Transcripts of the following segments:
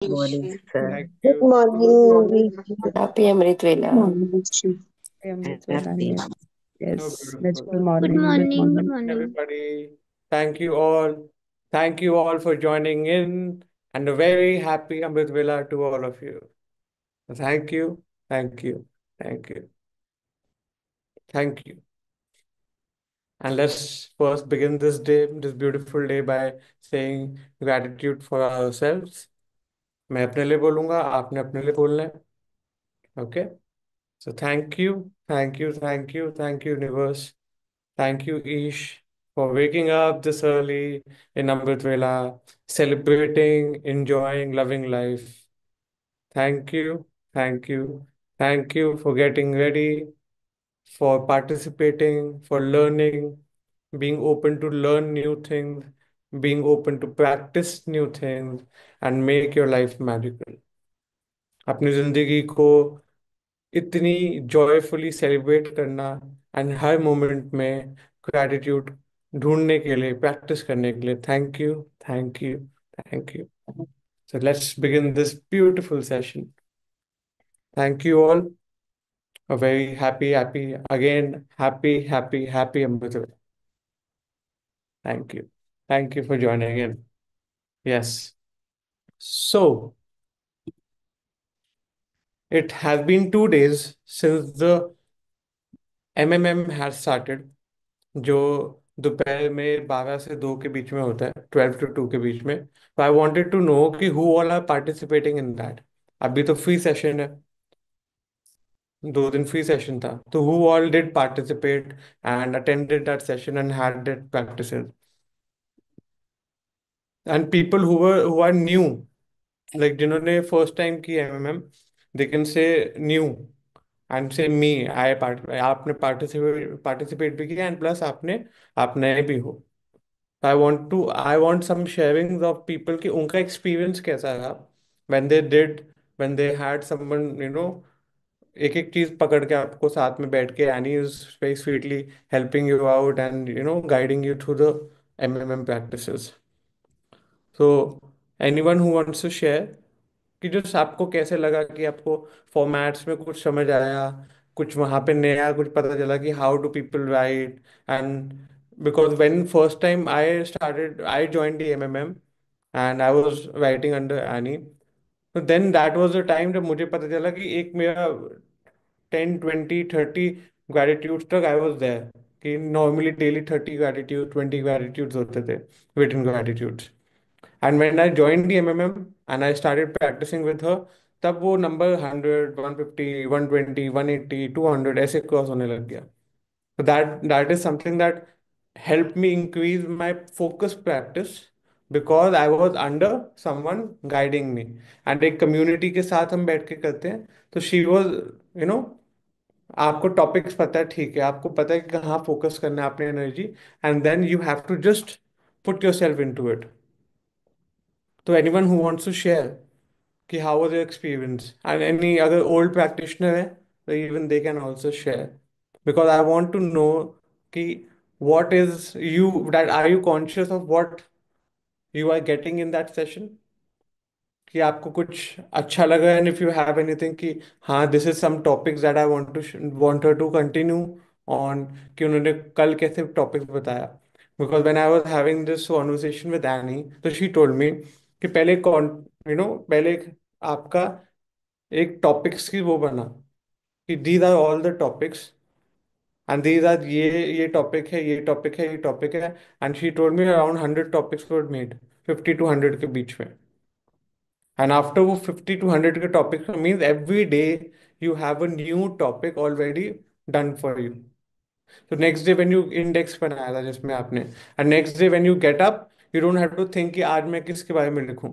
Morning, sir. Thank Good you. Good morning. morning. Happy Amrit Vela. Morning, Shri. Happy. Yes, So yes. beautiful. Good Good morning. Good morning, good morning. morning. Everybody, thank you all. Thank you all for joining in, and a very happy Amrit Vela to all of you. Thank you, thank you, thank you, thank you. And let's first begin this day, this beautiful day, by saying gratitude for ourselves. मैं अपने लिए बोलूंगा, आपने अपने लिए बोलना है. Okay? So thank you, thank you, thank you, thank you, universe. Thank you, Ish, for waking up this early in Amrit Vela, celebrating, enjoying, loving life. Thank you, thank you, thank you for getting ready, for participating, for learning, being open to learn new things, being open to practice new things, and make your life magical. अपनी जिंदगी को इतनी joyfully celebrate करना and हर moment में gratitude ढूंढने के लिए प्रैक्टिस करने के लिए thank you thank you thank you so let's begin this beautiful session thank you all a very happy again happy Amrit thank you for joining in yes so it has been 2 days since the MMM has started जो दोपहर में 12 से 2 के बीच में होता है 12 to 2 के बीच में तो आई वांटेड टू नो कि who all are participating in that अभी तो फ्री सेशन है 2 दिन फ्री सेशन था तो who all did participate and attended that session and had that practices and people who are new like जिन्होंने first time की hmm they can say new and say me I part आपने participate भी किया and plus आप नए भी हो I want some sharings of people कि उनका एक्सपीरियंस कैसा रहा when they did when they had someone एक एक चीज पकड़ के आपको साथ में बैठ के Annie is very sweetly helping you out and guiding you through the hmm practices so anyone who wants to share कि जो आपको कैसे लगा कि आपको फॉर्मेट्स में कुछ समझ आया कुछ वहाँ पे नया कुछ पता चला कि how do people write and because when first time I joined the MMM and I was writing under any तो then that was the time जब मुझे पता चला कि एक मेरा 10 20 30 ग्रेटिट्यूड तक आई वाज देयर कि नॉर्मली डेली 30 ग्रेटिट्यूड 20 ग्रेटिट्यूड्स होते थे written gratitudes and when I joined the MMM and I started practicing with her तब वो नंबर 100 150 120 180 200 ऐसे क्रॉस होने लग गया so that is something that helped me increase my focus practice because I was under someone guiding me and एक community के साथ हम बैठ के करते हैं तो she was you know आपको टॉपिक्स पता है ठीक है आपको पता है कि कहाँ फोकस करना है अपनी energy and then you have to just put your self in to it तो anyone who wants to share कि how was your experience and any other old practitioner है तो even they can also share because I want to know कि what is you that are you conscious of what you are getting in that session कि आपको कुछ अच्छा लगा and if you have anything कि हाँ this is some topics that I want to continue on कि उन्होंने कल कैसे टॉपिक्स बताया because when I was having this conversation with Annie तो शी टोल्ड मी कि पहले कौन पहले आपका एक टॉपिक्स की वो बना कि these are all the topics and these are ये टॉपिक है ये टॉपिक है ये टॉपिक है and she told me around 100 topics were made 50 to 100 के बीच में एंड आफ्टर वो 50 to 100 के topic means every day you have a new topic already done for you तो next day when you index बनाया था जिसमें आपने and next day when you get up you don't have to think कि आज मैं किसके बारे में लिखूं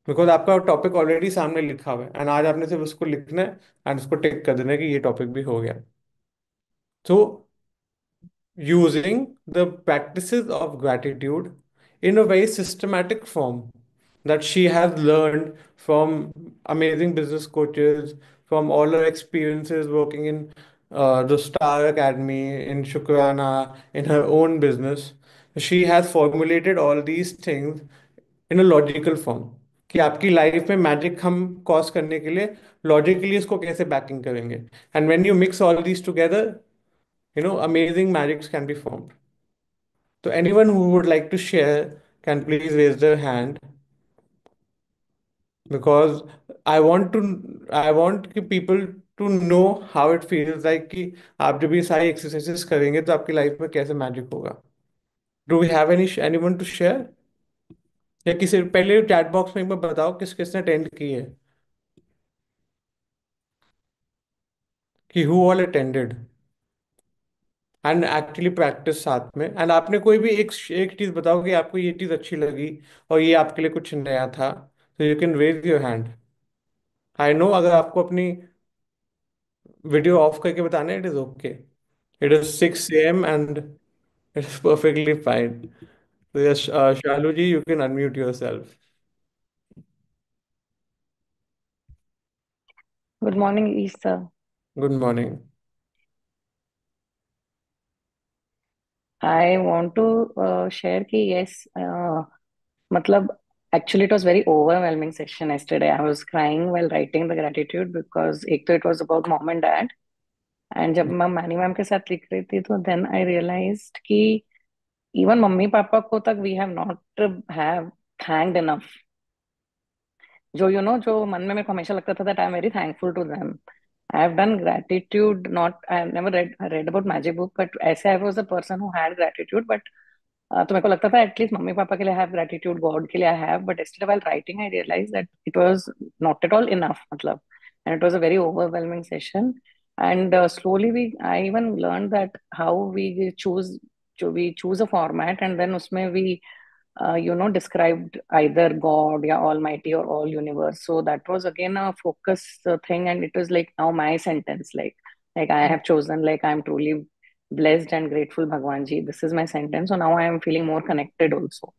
बिकॉज आपका टॉपिक ऑलरेडी सामने लिखा हुआ है एंड आज आपने सिर्फ उसको लिखना है एंड उसको टिक कर देना है कि ये टॉपिक भी हो गया तो using the practices of gratitude in a very systematic form that she has learned from amazing business coaches, from all her experiences working in the Star Academy, in Shukrana, in her own business. She has formulated all these things in a logical form. कि आपकी life में magic हम cause करने के लिए logically इसको कैसे banking करेंगे. And when you mix all these together, amazing magics can be formed. So anyone who would like to share can please raise their hand, because I want people to know how it feels like कि आप जब ये सारी exercises करेंगे तो आपकी life में कैसे मैजिक होगा. Do we have anyone to share? या किसी पहले चैट बॉक्स में एक बार बताओ किस किसने अटेंड की है, कि who all attended and actually practice साथ में. एंड आपने कोई भी एक एक चीज बताओ कि आपको ये चीज अच्छी लगी और ये आपके लिए कुछ नया था. तो you can raise your hand. I know अगर आपको अपनी वीडियो ऑफ करके बताना है, it is okay. It is 6 a.m. And it is perfectly fine. तो yes, Shalu ji, you can unmute your self. Good morning, Lisa. Good morning. I want to share कि yes, मतलब actually it was very overwhelming session yesterday. I was crying while writing the gratitude because एक तो it was about mom and dad. And जब मैं many ma'am के साथ लिख रही थी तो then I realized कि even मम्मी पापा को तक we have not have thanked enough. जो जो मन में मेरे को हमेशा लगता था that I am very thankful to them. I have done gratitude, not I have never read about magic book, but ऐसे I was a person who had gratitude, but तो मेरे को लगता था एटलीस्ट मम्मी पापा के लिए have gratitude, God के लिए I have, but still while writing I realise that it was not at all enough, मतलब. And it was a very overwhelming session. And slowly we I even learn that how we choose, जो we choose a format and then उसमें we described either God, yeah, Almighty or all universe. So that was again a focus thing, and it was like now my sentence, like I have chosen, like I'm truly blessed and grateful, Bhagwan ji. This is my sentence. So now I am feeling more connected also.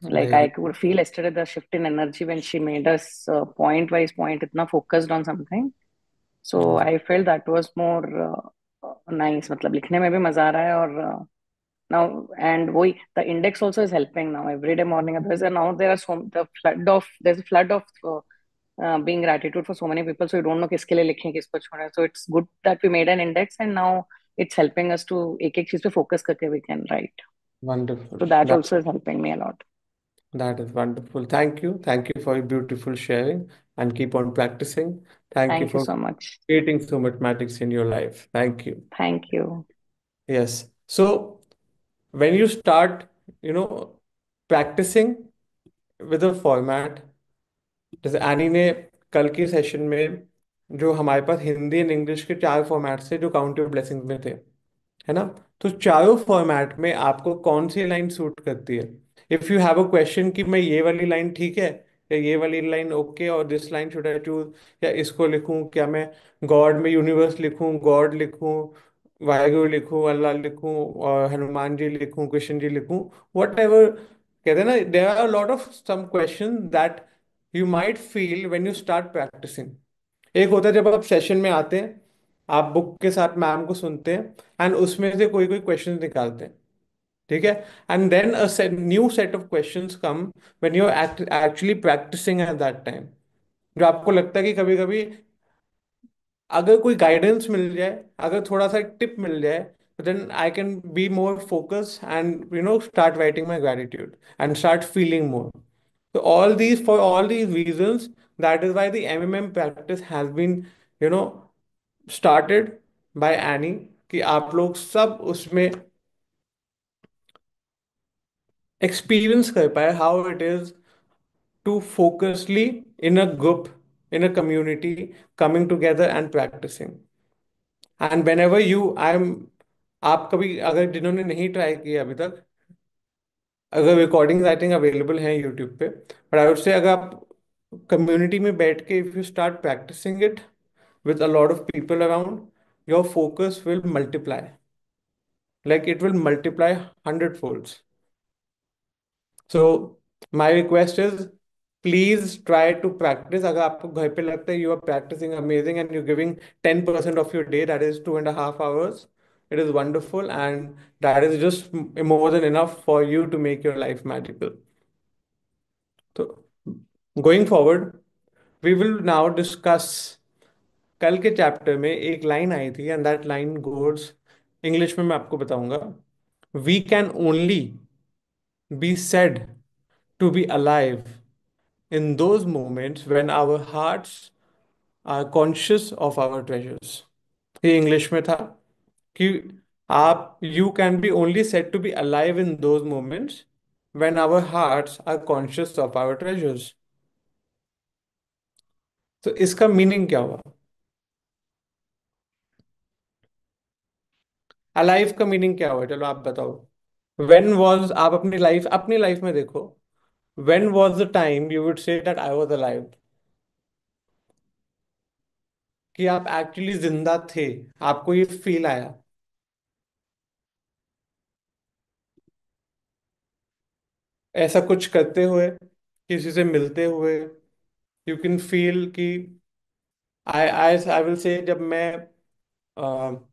Like I Amazing. could feel yesterday the shift in energy when she made us point wise point, itna focused on something. So Yes. I felt that was more nice. मतलब लिखने में भी मजा आ रहा है और now and we the index also is helping now every day morning. Otherwise, and now there are there's a flood of being gratitude for so many people, so you don't know किसके लिए लिखें किसको छोड़ें. So it's good that we made an index and now it's helping us to एक एक चीज पे focus करके we can write. Wonderful. So that That also is helping me a lot. that is wonderful. Thank you. Thank you for your beautiful sharing, and keep on practicing. Thank you Thank you for so much. creating so much magic in your life. Thank you. Thank you. Yes. So when you start, you know, practicing with a format, जैसे any ने कल के session में, जो हमारे पास Hindi and English के 4 format थे जो काउंटर ब्लेसिंग्स में थे, है ना. तो चारों फॉर्मेट में आपको कौन सी लाइन सूट करती है. If you have a question कि मैं ये वाली लाइन ठीक है या ये वाली लाइन ओके और this line should I choose, या इसको लिखूं, क्या मैं गॉड में यूनिवर्स लिखूं, गॉड लिखूं, वाहेगुरु लिखूं, अल्लाह लिखूं, और हनुमान जी लिखूं, कृष्ण जी लिखूं, वट एवर. कहते हैं ना, there are lot of some question that you might feel when you start practicing. एक होता है जब आप सेशन में आते हैं, आप बुक के साथ मैम को सुनते हैं एंड उसमें से कोई कोई क्वेश्चन निकालते हैं, ठीक है. And then a new set of questions come when you are actually practicing at that time, जो आपको लगता है कि कभी कभी अगर कोई गाइडेंस मिल जाए, अगर थोड़ा सा टिप मिल जाए, then I can be more focus and start writing my gratitude and start feeling more. So for all these reasons, that is why the MMM practice has been, you know, started by Annie, कि आप लोग सब उसमें experience कर पाए how it is to focusly in a group, in a community, coming together and practicing. And whenever you I am, आप कभी अगर जिन्होंने नहीं ट्राई किया अभी तक, अगर रिकॉर्डिंग्स आई थिंक अवेलेबल हैं यूट्यूब पे, बट आई वुड से अगर आप कम्युनिटी में बैठ के if you start practicing it with a lot of people around, your focus will multiply. Like it will multiply hundredfolds. So my request is, please try to practice. अगर आपको घर पे लगता है you are practicing amazing and you're giving 10% of your day, that is 2.5 hours, it is wonderful, and that is just more than enough for you to make your life magical. So going forward, we will now discuss. कल के chapter में एक line आई थी and that line goes, English में मैं आपको बताऊंगा। We can only be said to be alive in those moments when our hearts are conscious of our treasures। ये इंग्लिश में था कि आप you can be only said to be alive in those moments when our hearts are conscious of our treasures। तो इसका meaning क्या हुआ? Alive का मीनिंग क्या हुआ, चलो आप बताओ। व्हेन वॉज, आप अपनी लाइफ में देखो, when was the time you would say that I was alive, कि आप एक्चुअली जिंदा थे, आपको ये फील आया। ऐसा कुछ करते हुए, किसी से मिलते हुए, यू कैन फील कि आई विल से, जब मैं अ,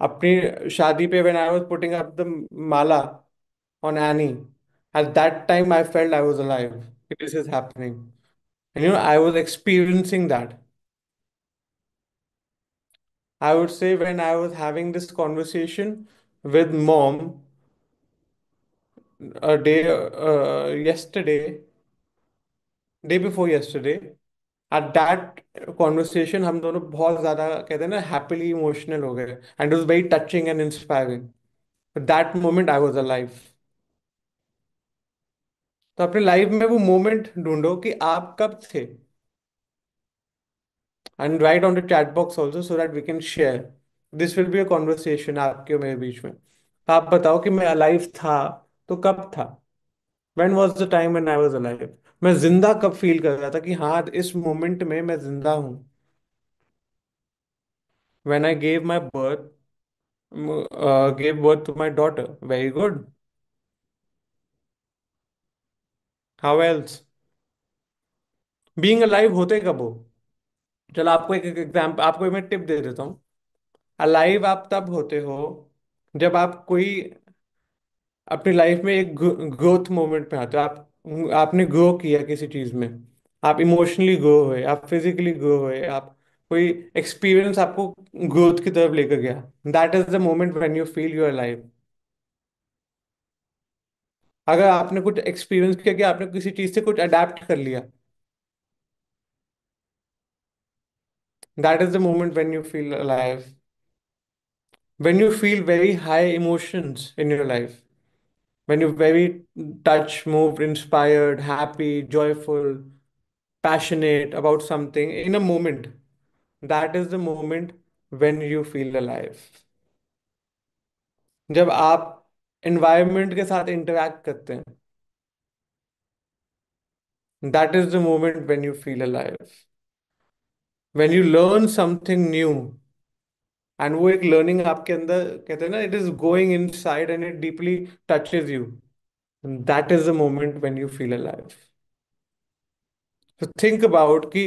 अपनी शादी पे when I was putting up the Mala on any, eight that time I felt I was alive, this is happening, and I was experiencing that. I would से when I was having this conversation with mom a day yesterday, day before yesterday, at that conversation हम दोनों बहुत ज्यादा कहते हैं ना happily emotional हो गए, and it was very touching and inspiring. That moment I was alive. तो अपने लाइफ में वो मोमेंट ढूंढो कि आप कब थे, and write on the chat box also so that we can share. This will be a conversation आपके और मेरे बीच में। तो आप बताओ कि मैं अलाइव था तो कब था? When was the time when I was alive? मैं जिंदा कब फील कर रहा था कि हाँ इस मोमेंट में मैं जिंदा हूँ? When I gave my birth, gave birth to my daughter. Very good. How else? Being alive होते कब हो? चलो आपको एक एग्जाम्पल, आपको मैं टिप दे देता हूँ। अलाइव आप तब होते हो जब आप कोई अपनी लाइफ में एक ग्रोथ मोमेंट पे आते हो। आपने ग्रो किया किसी चीज में, आप इमोशनली ग्रो हुए, आप फिजिकली ग्रो हुए, आप कोई एक्सपीरियंस आपको ग्रोथ की तरफ लेकर गया। That is the moment when you feel you are alive. अगर आपने कुछ एक्सपीरियंस किया कि आपने किसी चीज से कुछ अडेप्ट कर लिया, that is the moment when you feel alive, when you feel very high emotions in your life, when you're very touched, moved, inspired, happy, joyful, passionate about something in a moment. That is the moment when you feel alive। जब आप environment के साथ interact करते हैं, that is the moment when you feel alive। when you learn something new, and वो एक learning आपके अंदर कहते हैं ना, it is going inside and it deeply touches you, that is the moment when you feel alive. तो think about कि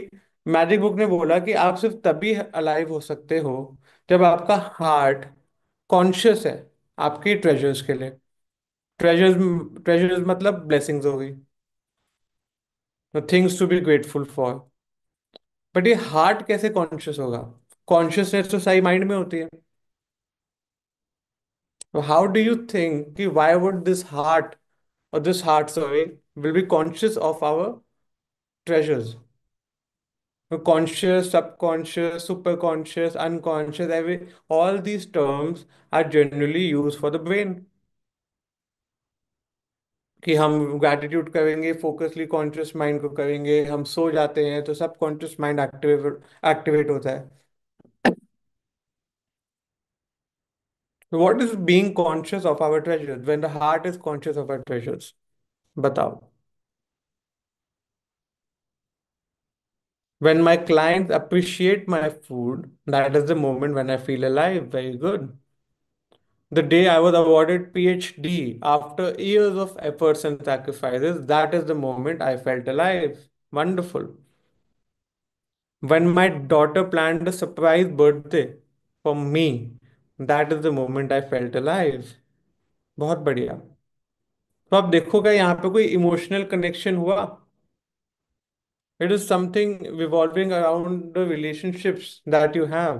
magic book ने बोला कि आप सिर्फ तभी अलाइव हो सकते हो जब आपका हार्ट कॉन्शियस है आपके ट्रेजर्स के लिए। ट्रेजर्स, ट्रेजर्स मतलब ब्लेसिंग्स हो गई, things to be grateful for. But ये हार्ट कैसे कॉन्शियस होगा? कॉन्शियसनेस तो सही माइंड में होती है। हाउ डू यू थिंक कि वाई वुड दिस हार्ट, और this heart sorry, will be conscious of our treasures? Conscious, subconscious, superconscious, unconscious, all these terms are generally used for the brain। कि हम gratitude करेंगे, फोकसली conscious mind को करेंगे, हम सो जाते हैं तो सबकॉन्शियस माइंड एक्टिवेट एक्टिवेट होता है। What is being conscious of our treasures when the heart is conscious of our treasures? बताओ। When my clients appreciate my food, that is the moment when I feel alive। Very good। The day I was awarded PhD after years of efforts and sacrifices, that is the moment I felt alive। Wonderful। When my daughter planned a surprise birthday for me, that is the moment I felt alive। बहुत बढ़िया। तो आप देखोगे यहाँ पे कोई emotional connection हुआ? It is something revolving around the relationships that you have.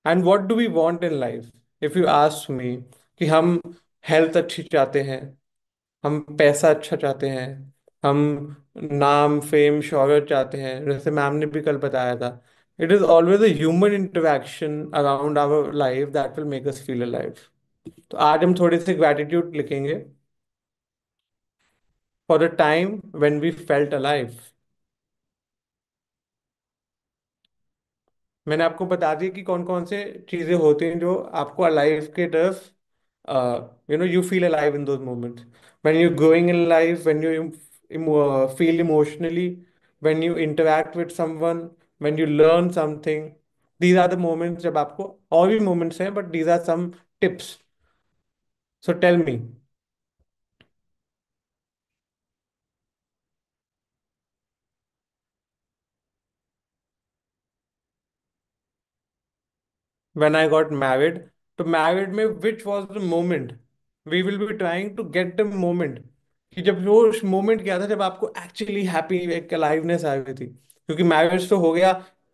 And what do we want in life? If you ask me कि हम हेल्थ अच्छी चाहते हैं, हम पैसा अच्छा चाहते हैं, हम नाम फेम शोहरत चाहते हैं, जैसे मैम ने भी कल बताया था, it is always a human interaction around our life that will make us feel alive. तो आज हम थोड़े से ग्रैटिट्यूड लिखेंगे for the time when we felt alive. मैंने आपको बता दिया कि कौन कौन से चीजें होती हैं जो आपको अलाइव के तरफ, you feel alive in those moments when you're growing in life, when you feel emotionally, when you interact with someone, when you learn something. These are the moments जब आपको, और भी moments हैं but these are some tips. So tell me, when I got married, तो married में which was the moment, we will be trying to get the moment, कि जब वो मोमेंट क्या था जब आपको एक्चुअली हैप्पी एक अलाइवनेस आ गई थी, क्योंकि मैरिज तो हो गया,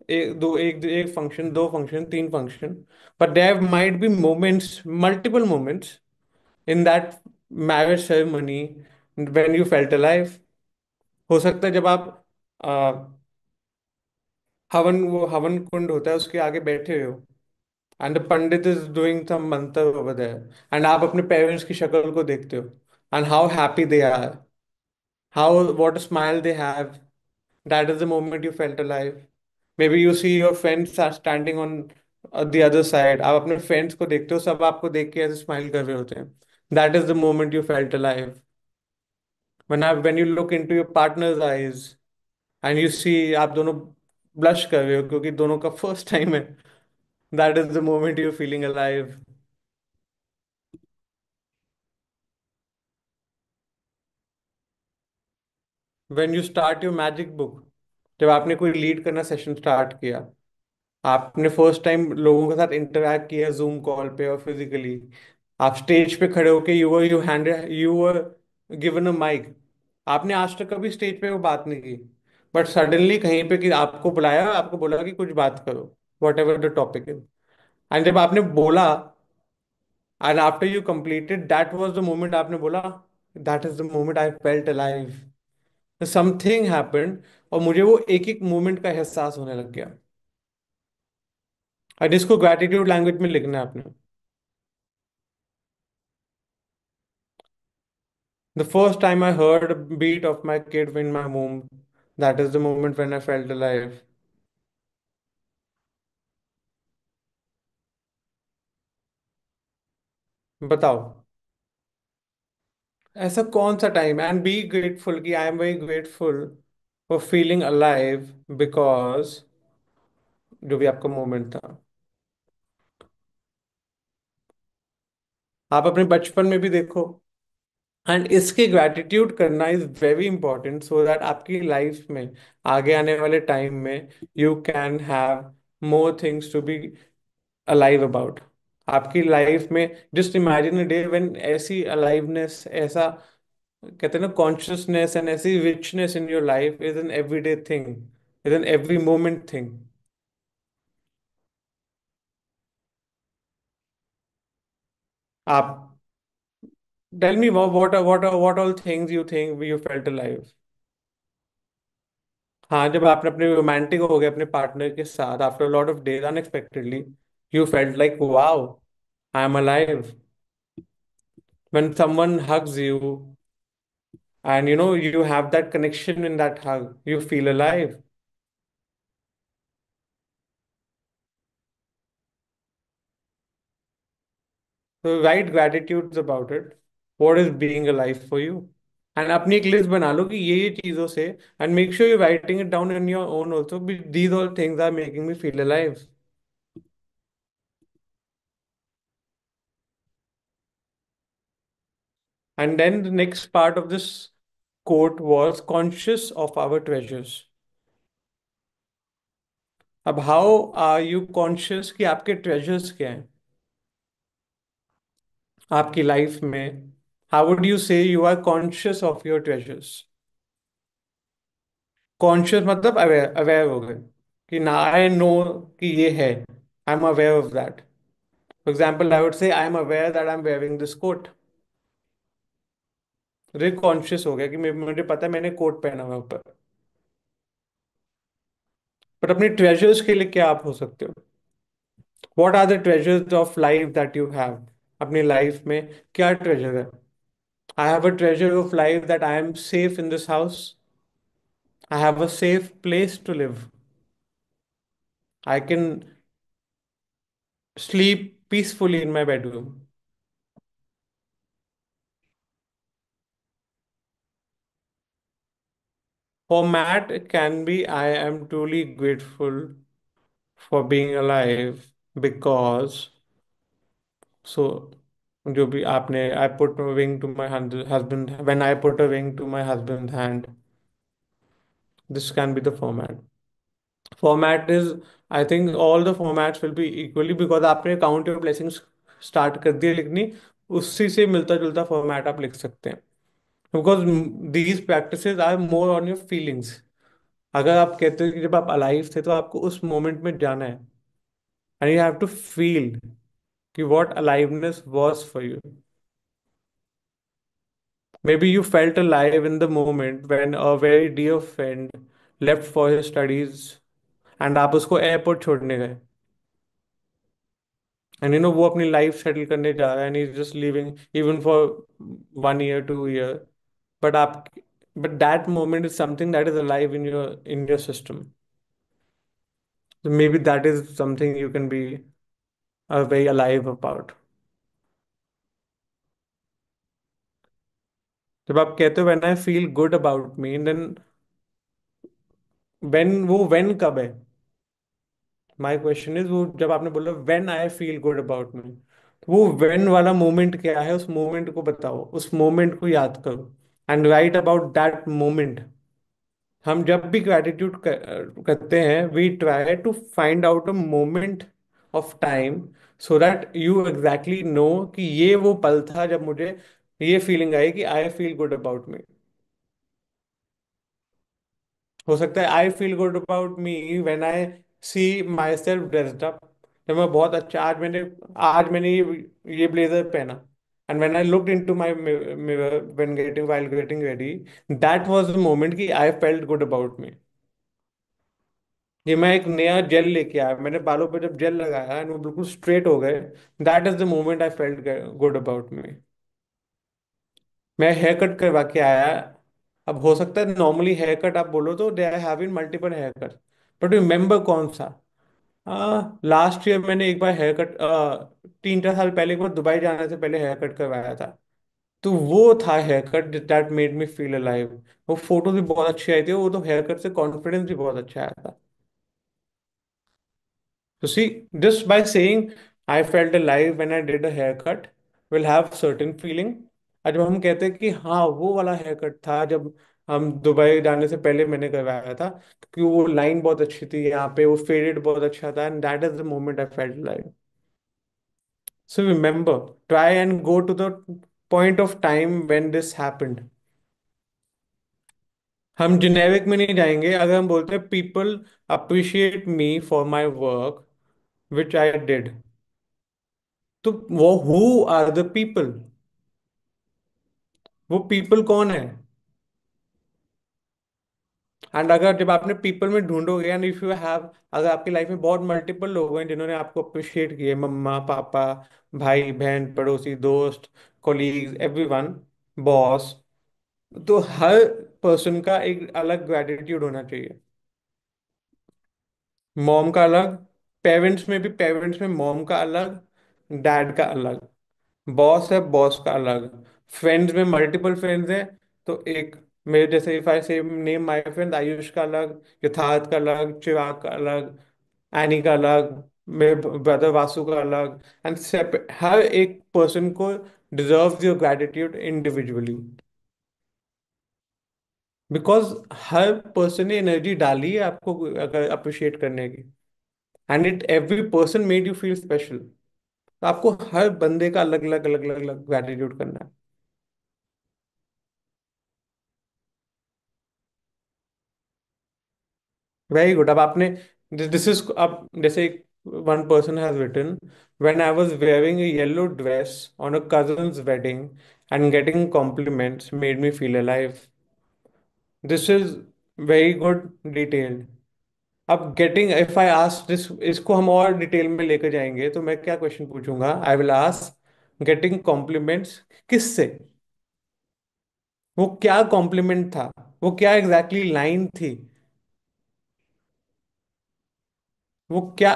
एक फंक्शन, दो फंक्शन, तीन function, but there might be moments, multiple moments in that marriage ceremony when you felt alive. हो सकता है जब आप वो हवन कुंड होता है उसके आगे बैठे हुए हो, and the pandit is doing some mantra over there, and आप अपने पेरेंट्स की शक्ल को देखते हो, and how happy they are, how what a smile they have, that is the moment you felt alive. May be you see your friends are standing on the other side, आप अपने friends को देखते हो, सब आपको देख के ऐसे स्माइल कर रहे होते हैं, that is the moment you felt alive. when you look into your partner's eyes and you see आप दोनों ब्लश कर रहे हो क्योंकि दोनों का फर्स्ट टाइम है, that is the moment you feeling alive. When you start your magic book, जब आपने कोई लीड करना सेशन स्टार्ट किया, आपने फर्स्ट टाइम लोगों के साथ इंटरेक्ट किया जूम कॉल पे और फिजिकली, आप स्टेज पे खड़े होके you were given a mic, आपने आज तक कभी स्टेज पे वो बात नहीं की, बट सडनली कहीं पे कि आपको बुलाया, आपको बोला कि कुछ बात करो, what ever the topic is, and जब आपने बोला, and after you completed, that was the moment आपने बोला, that is the moment I felt alive, something happened, और मुझे वो एक एक मोमेंट का एहसास होने लग गया। और इसको ग्रेटिट्यूड लैंग्वेज में लिखना है आपने। The first time I heard a beat of my kid in my womb, that is the moment when I felt alive. बताओ, ऐसा कौन सा टाइम, एंड बी ग्रेटफुल कि I am very grateful for feeling alive, because जो भी आपका moment था, आप अपने बचपन में भी देखो, एंड इसकी ग्रैटिट्यूड करना is very important so that आपकी लाइफ में आगे आने वाले टाइम में you can have more things to be alive about. आपकी लाइफ में just imagine a day when ऐसी अलाइवनेस, ऐसा कहते हैं ना कॉन्शियसनेस एंड ऐसी richness in your life is an everyday thing, is an every moment thing. आप tell me what all things you think you felt alive. हाँ, जब आपने अपने रोमांटिक हो गए अपने पार्टनर के साथ after lot of days unexpectedly, you felt like wow, I am alive. When someone hugs you and you have that connection in that hug, you feel alive. So write gratitudes about it. What is being alive for you? And अपनी एक list बना लो कि ये चीजों से, and make sure you're writing it down in your own also, these all things are making me feel alive. And then the next part of this quote was conscious of our treasures. अब how are you conscious कि आपके treasures क्या हैं आपकी life में, how would you say you are conscious of your treasures? Conscious मतलब aware, aware हो गए कि ना आई नो कि ये है, I am aware of that. For example I would say I am aware that I am wearing this coat. रे conscious हो गया कि मुझे पता है मैंने कोट पहना हुआ है ऊपर. पर अपने ट्रेजर्स के लिए क्या आप हो सकते हो? What are the treasures of life that you have? अपनी लाइफ में क्या ट्रेजर है? I have a treasure of life that I am safe in this house. I have a safe place to live. I can sleep peacefully in my bedroom. For Matt, can be I am truly grateful for being alive because so जो भी आपने I put a ring to my husband when I put a ring to my husband's hand. This can be the format. Format is I think all the formats will be equally because आपने count your blessings start कर दिया लिखनी, उसी से मिलता जुलता format आप लिख सकते हैं. Because these practices are more on your feelings. अगर आप कहते हो कि जब आप अलाइव थे तो आपको उस मोमेंट में जाना है and you have to feel कि what aliveness was for you. May B you felt alive in the moment when a very dear friend left for his studies and आप उसको एयरपोर्ट छोड़ने गए एंड यू नो वो अपनी life settle करने जा रहा है and he is just living even for 1 year 2 year. But आप but that moment is something that is alive in your system. So maybe that is something you can be very alive about. जब आप कहते हो when I feel good about me then when कब है? My question is वो जब आपने बोला when I feel good about me, तो वो व्हेन वाला मोमेंट क्या है? उस मोमेंट को बताओ, उस मोमेंट को याद करो and write about that moment. हम जब भी ग्रैटिट्यूड करते हैं we try to find out a moment of time so that you exactly know कि ये वो पल था जब मुझे ये फीलिंग आई कि I feel good about me. हो सकता है I feel good about me when I see my self dressed up. जब मैं बहुत अच्छा आज मैंने ये ब्लेजर पहना and when I looked into my mirror when getting while getting ready, that was the moment कि I felt good about me. ये मैं एक नया जेल लेके आया, मैंने बालों पे जब जेल लगाया एंड वो बिल्कुल स्ट्रेट हो गए, that is the moment I felt good about मी. मैं हेयर कट करवा के आया. अब हो सकता है नॉर्मली हेयर कट आप बोलो तो दे I have in multiple hair cut, but remember कौन सा? लास्ट ईयर मैंने एक बार हेयर कट 3 4 साल पहले एक बार दुबई जाने से पहले हेयर कट करवाया था. तो वो था haircut that made me feel alive. वो फोटो भी बहुत अच्छी आई थी, वो तो हेयर कट से कॉन्फिडेंस भी बहुत अच्छा आया था. So see, just by saying I felt alive when I did a haircut will have certain feeling. और जब हम कहते हैं कि हाँ वो वाला हेयर कट था जब हम दुबई जाने से पहले मैंने करवाया था, क्योंकि वो लाइन बहुत अच्छी थी यहाँ पे, वो फेडेड बहुत अच्छा था and that is the moment I felt live. So remember, try and go to the point of time when this happened. हम जेनेरिक में नहीं जाएंगे. अगर हम बोलते हैं people appreciate me for my work which I did, तो वो हु आर द पीपल? वो पीपल कौन है? एंड अगर जब आपने पीपल में ढूंढोगे एंड इफ यू हैव, अगर आपकी लाइफ में बहुत मल्टीपल लोग हैं जिन्होंने आपको अप्रिशिएट किए, मम्मा पापा भाई बहन पड़ोसी दोस्त कोलीग्स एवरीवन, बॉस, तो हर पर्सन का एक अलग ग्रेटिट्यूड होना चाहिए. मॉम का अलग, पेरेंट्स में मॉम का अलग, डैड का अलग, बॉस है बॉस का अलग, फ्रेंड्स में मल्टीपल फ्रेंड्स हैं तो एक, मेरे जैसे इफ आई से नेम माय फ्रेंड, आयुष का अलग, यथार्थ का अलग, चिराग का अलग, एनी का अलग, मेरे ब्रदर वासु का अलग. एंड हर एक पर्सन को deserve your gratitude individually. Because her person ने एनर्जी डाली है आपको अगर अप्रिशिएट करने की, and it every person made you feel special. तो आपको हर बंदे का अलग अलग अलग अलग अलग ग्रेटिट्यूड करना है. Very good. अब आपने, दिस इज, अब जैसे one person has written, when I was wearing a yellow dress on a cousin's wedding and getting compliments made me feel alive. This is very good detailed. अब getting, if I ask this, इसको हम और detail में लेकर जाएंगे तो मैं क्या क्वेश्चन पूछूंगा, I will ask getting compliments किससे, वो क्या कॉम्प्लीमेंट था, वो क्या एग्जैक्टली exactly लाइन थी, वो क्या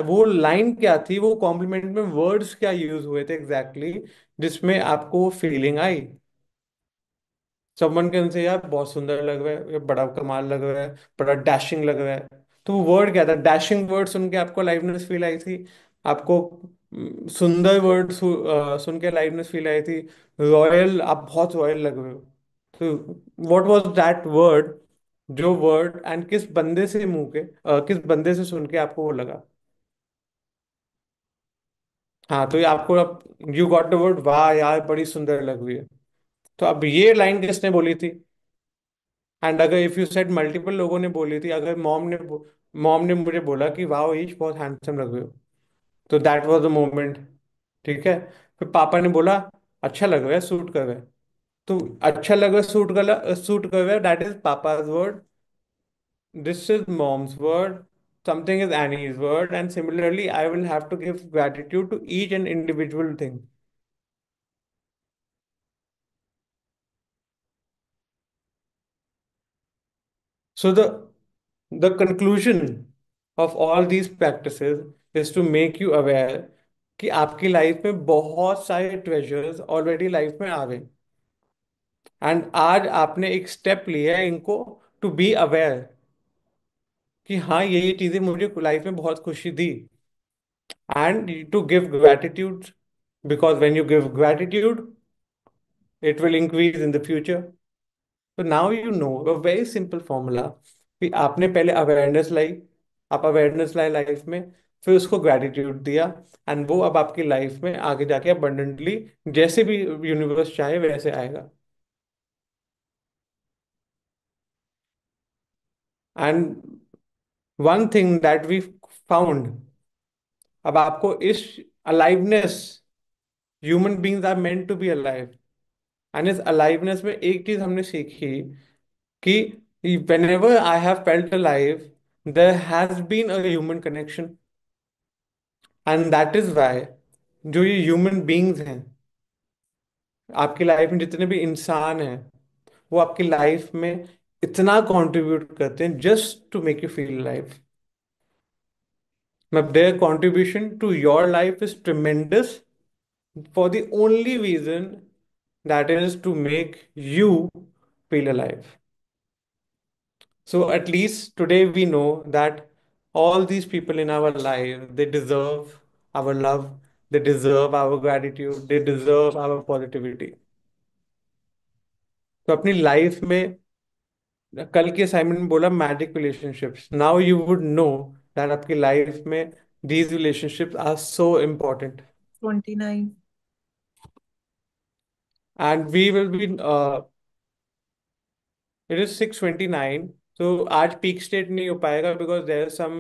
वो लाइन क्या थी, वो कॉम्प्लीमेंट में वर्ड्स क्या यूज हुए थे एग्जैक्टली exactly, जिसमें आपको feeling I. Someone can say यार बहुत सुंदर लग रहा है, ये बड़ा कमाल लग रहा है, बड़ा डैशिंग लग रहा है। तो वो वर्ड क्या था, डैशिंग वर्ड सुन के आपको लाइवनेस फील आई थी, आपको सुंदर वर्ड सुन के लाइवनेस फील आई थी, रॉयल, आप बहुत रॉयल लग रहे हो। तो व्हाट वाज दैट वर्ड, जो वर्ड एंड किस बंदे से मुंह के किस बंदे से सुन के आपको वो लगा। हाँ, तो ये आपको, अब यू गॉट द वर्ड, वाह यार बड़ी सुंदर लग रही है। तो अब ये लाइन किसने बोली थी। एंड अगर इफ यू सेड मल्टीपल लोगों ने बोली थी, अगर मॉम ने मुझे बोला कि वाह ईश बहुत हैंडसम लग रहे हो, तो दैट वाज द मोमेंट। ठीक है। फिर पापा ने बोला अच्छा लग रहा है, सूट कर रहा है। तो अच्छा लग रहा है, सूट कर रहा है, that is papa's word, this is mom's word, something is Annie's word, and similarly I will have to give gratitude to each and individual thing. So the conclusion of all these practices is to make you aware कि आपकी life में बहुत सारे treasures already life में आ गए, and आज आपने एक स्टेप लिया है इनको टू बी अवेयर कि हाँ ये चीजें मुझे लाइफ में बहुत खुशी दी, and to give gratitude, because when you give gratitude it will increase in the future. तो now you know a very simple formula कि आपने पहले अवेयरनेस लाई, आप अवेयरनेस लाए लाइफ में, फिर उसको ग्रेटिट्यूड दिया, एंड वो अब आपकी लाइफ में आगे जाके अबंडेंटली जैसे भी यूनिवर्स चाहे वैसे आएगा। And one thing that we found, अब आपको इस aliveness, human beings are meant to be alive, and इस अलाइवनेस में एक चीज हमने सीखी कि whenever I have felt alive, there has been a human connection, and that is why जो ये ह्यूमन बींग्स हैं, आपकी लाइफ में जितने भी इंसान हैं, वो आपकी लाइफ में इतना कंट्रीब्यूट करते हैं just to make you feel life. मतलब their contribution to your life is tremendous for the only reason that is to make you feel alive. So at least today we know that all these people in our life, they deserve our love, they deserve our gratitude, they deserve our positivity. तो अपनी life में, कल के assignment में बोला magic relationships, now you would know that आपकी life में these relationships are so important. 29. And we will be it is 6:29, so आज पीक स्टेट नहीं हो पाएगा because there is some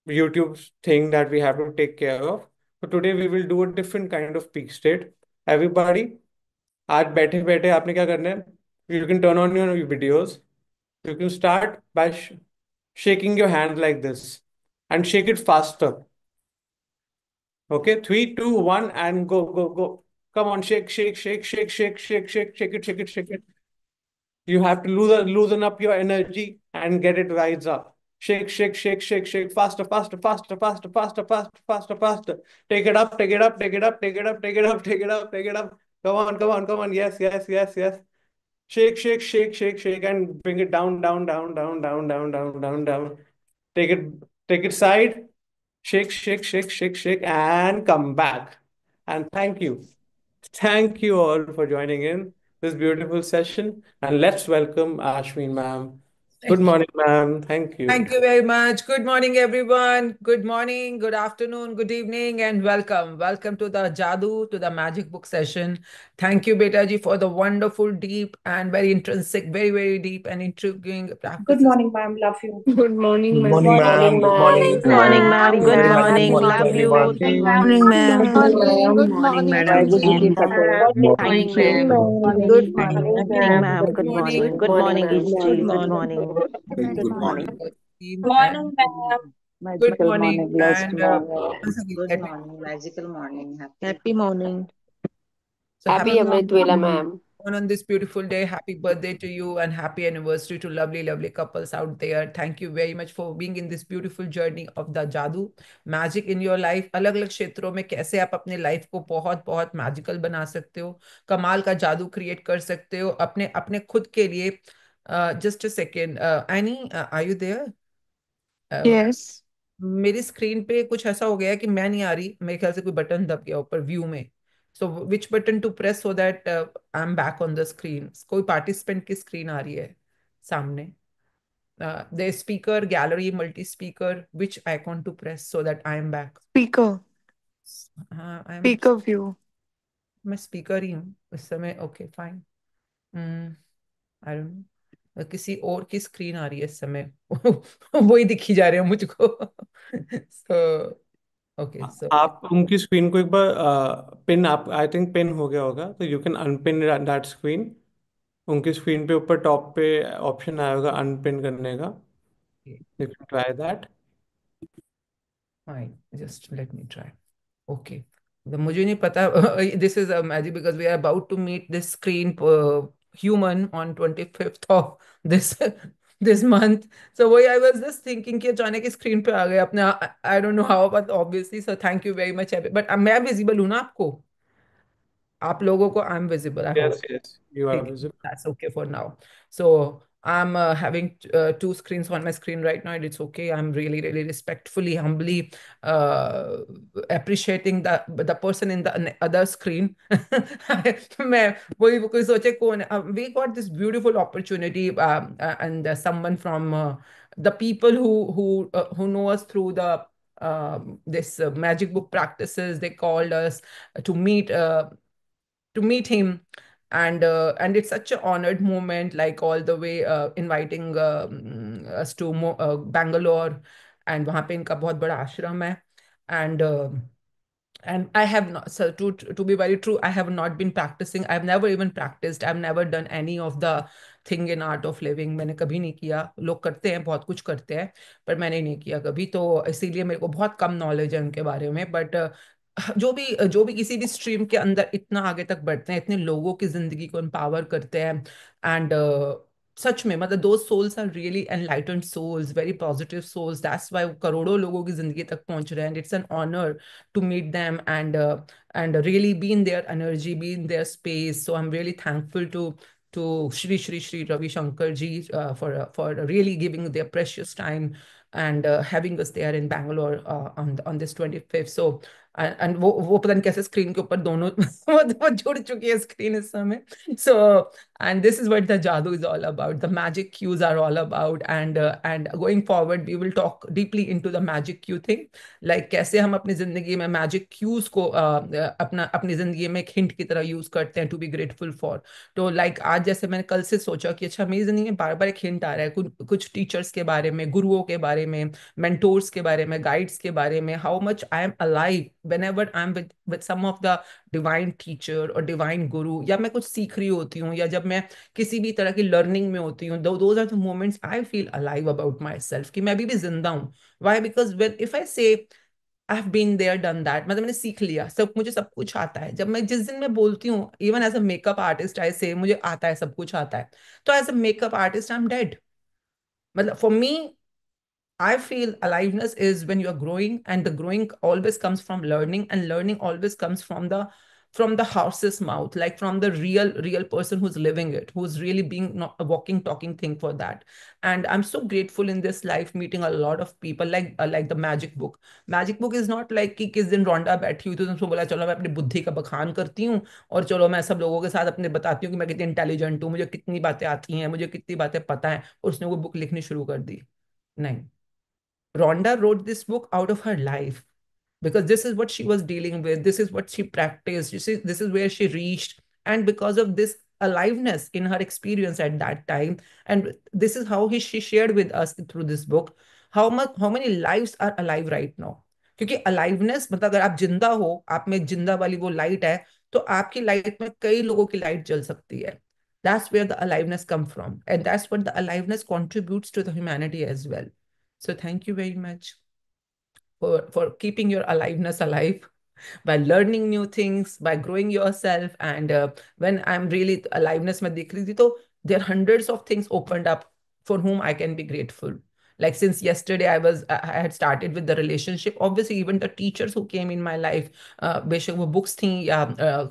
YouTube thing that we have to take care of. So today we will do a different kind of peak state. Everybody, आज बैठे बैठे आपने क्या करना है? You can turn on your videos. You can start by shaking your hands like this and shake it faster. Okay, three, two, one, and go, go, go. Come on, shake, shake, shake, shake, shake, shake, shake, shake it, shake it, shake it. You have to loosen up your energy and get it rise up. Shake, shake, shake, shake, shake. Faster, faster, faster, faster, faster, faster, faster, faster. Take it up, take it up, take it up, take it up, take it up, take it up, take it up. Come on, come on, come on. Yes, yes, yes, yes. Shake, shake, shake, shake, shake, and bring it down, down, down, down, down, down, down, down, down. Take it, take it side. Shake, shake, shake, shake, shake, and come back. And thank you. Thank you all for joining in this beautiful session. And let's welcome Ashwin ma'am. Good morning, ma'am. Thank Thank you. you very much. Good morning, everyone. Good morning, good afternoon, good evening, and welcome. Welcome to the Jadoo, to the magic book session. Thank you, Beta ji, for the wonderful, deep, and very intrinsic, very, very deep and intriguing Good practices. morning, ma'am. Love you. Good morning, Good ma'am. morning, Morning, ma'am. Good morning. ma'am. Good morning, Good ma'am. morning, Good Very ma'am. happy morning. morning to Love you. everyone. Thank Good you. morning, Good ma'am. morning. Good Good morning, morning, Madam Anji. Ji. Vaiguru Ki Fateh. Good Thank morning, you. ma'am. Good Good morning, morning, ma'am. ma'am. Good Good morning. morning. Good Morning, morning, ma'am. Good Ishji. Good morning. morning. Very Good good morning. morning. Team Morning, and ma'am. good Magical morning. morning, blessed And morning. once again, Good let me morning, magical morning. Happy. Happy morning. so Happy happy Amritwela, ma'am. on this beautiful day. Happy birthday to you and happy anniversary to lovely, lovely couples out there. Thank you very much for being in this beautiful journey of the जादू magic in your life. अलग अलग क्षेत्रों में कैसे आप अपने life को बहुत बहुत मैजिकल बना सकते हो, कमाल का जादू क्रिएट कर सकते हो अपने अपने खुद के लिए। Just a second, Annie, are you there? Yes. मेरी स्क्रीन पे कुछ ऐसा हो गया है कि मैं नहीं आ रही, मेरे ख्याल से कोई बटन दब गया ऊपर व्यू में। So which button to press so that I am back on the screen? कोई पार्टिसिपेंट की स्क्रीन आ रही है सामने? The speaker, gallery, multi speaker, which icon to press so that I am back? Speaker. हाँ, I am. Speaker view. मैं speaker ही हूँ इस समय। Okay fine. I don't know, किसी और की स्क्रीन आ रही है इस समय। वही दिखी जा रहे हैं मुझको। सो ओके, सो आप उनकी स्क्रीन को एक बार पिन, आप आई थिंक पिन हो गया होगा, तो you can unpin that screen. उनकी स्क्रीन पे ऊपर टॉप पे ऑप्शन आया होगा अनपिन करने का। You can try that. Fine, just let me try. Okay, मुझे नहीं पता। This is magic because we are about to meet this screen human on 25th of this this month. So वही I was just thinking कि अचानक screen पे आ गए अपने। I don't know how, but obviously so thank you very much. But मैं visible हूं ना आपको? आप लोगों को I am visible, I hope? Yes yes, you are Okay, visible. that's okay for now. So I'm having two screens on my screen right now, and it's okay. I'm really, really respectfully, humbly uh, appreciating the person in the other screen. मैं वही कोई सोचे कौन है? We got this beautiful opportunity, and someone from the people who know us through the this magic book practices. They called us to meet. To meet him, and it's such an honored moment, like all the way inviting us to Bangalore, and वहाँ पे इनका बहुत बड़ा आश्रम है। And I have not, so to be very true, I have not been practicing. I've never even practiced. I've never done any of the thing in art of living. मैंने कभी नहीं किया। लोग करते हैं, बहुत कुछ करते हैं, पर मैंने नहीं किया कभी। तो इसीलिए मेरे को बहुत कम नॉलेज है उनके बारे में। बट जो भी किसी भी स्ट्रीम के अंदर इतना आगे तक बढ़ते हैं, इतने लोगों की जिंदगी को एम्पावर करते हैं, एंड सच में मतलब दो souls are really enlightened souls, very positive souls. That's why करोड़ों लोगों की जिंदगी तक पहुंच रहे हैं, and it's an honour to meet them, and really be in their energy, be in their space. So I'm really thankful to Shri Ravi Shankar ji for really giving their precious time, and having us there in Bangalore on this 25th. So and वो पता नहीं कैसे screen के ऊपर दोनों वो जुड़ चुकी है स्क्रीन इस समय। So and this is what the jadoo is all about, the magic cues are all about, and going forward we will talk deeply into the magic cue thing, like कैसे हम अपनी जिंदगी में मैजिक क्यूज को अपनी जिंदगी में एक हिंट की तरह यूज करते हैं टू बी ग्रेटफुल फॉर। तो लाइक आज जैसे मैंने कल से सोचा कि अच्छा मेरी जिंदगी में बार बार एक हिंट आ रहा है, कुछ टीचर्स के बारे में, गुरुओं के बारे में, मेंटोर्स के बारे में, गाइड्स के बारे में, how much I am alive whenever I am with some of the divine teacher और डिवाइन गुरु, या मैं कुछ सीख रही होती हूँ, या जब मैं किसी भी तरह की लर्निंग में होती हूँ, those are the moments I feel alive about my self, कि मैं अभी भी जिंदा हूँ। Why? Because when if I say I have been there done that, मतलब मैंने सीख लिया सब, मुझे सब कुछ आता है। जब मैं जिस दिन मैं बोलती हूँ even as a makeup artist I say मुझे आता है, सब कुछ आता है, तो as a makeup artist I am dead. मतलब for me, I feel aliveness is when you are growing, and the growing always comes from learning, and learning always comes from the from the horse's mouth, like from the real person who's living it, who's really being not a walking talking thing for that. And I'm so grateful in this life meeting a lot of people like the magic book is not like कि किस दिन रोंडा बैठी हुई तो तुमसे बोला चलो मैं अपनी बुद्धि का बखान करती हूँ और चलो मैं सब लोगों के साथ अपने बताती हूँ कि मैं कितनी इंटेलिजेंट हूँ, मुझे कितनी बातें आती हैं, मुझे कितनी बातें पता है, और उसने वो बुक लिखनी शुरू कर दी। नहीं, Rhonda wrote this book out of her life because this is what she was dealing with. This is what she practiced. You see, this is where she reached. And because of this aliveness in her experience at that time, and this is how she shared with us through this book, how many lives are alive right now. क्योंकि aliveness मतलब अगर आप जिंदा हो, आप में जिंदा वाली वो लाइट है, तो आपकी लाइट में कई लोगों की लाइट जल सकती है. That's where the aliveness come from, and that's what the aliveness contributes to the humanity as well. So thank you very much for keeping your aliveness alive by learning new things, by growing yourself. And when I'm really aliveness में देख रही थी, तो there are hundreds of things opened up for whom I can be grateful. Like since yesterday, I had started with the relationship. Obviously, even the teachers who came in my life, बेशक वो books थी या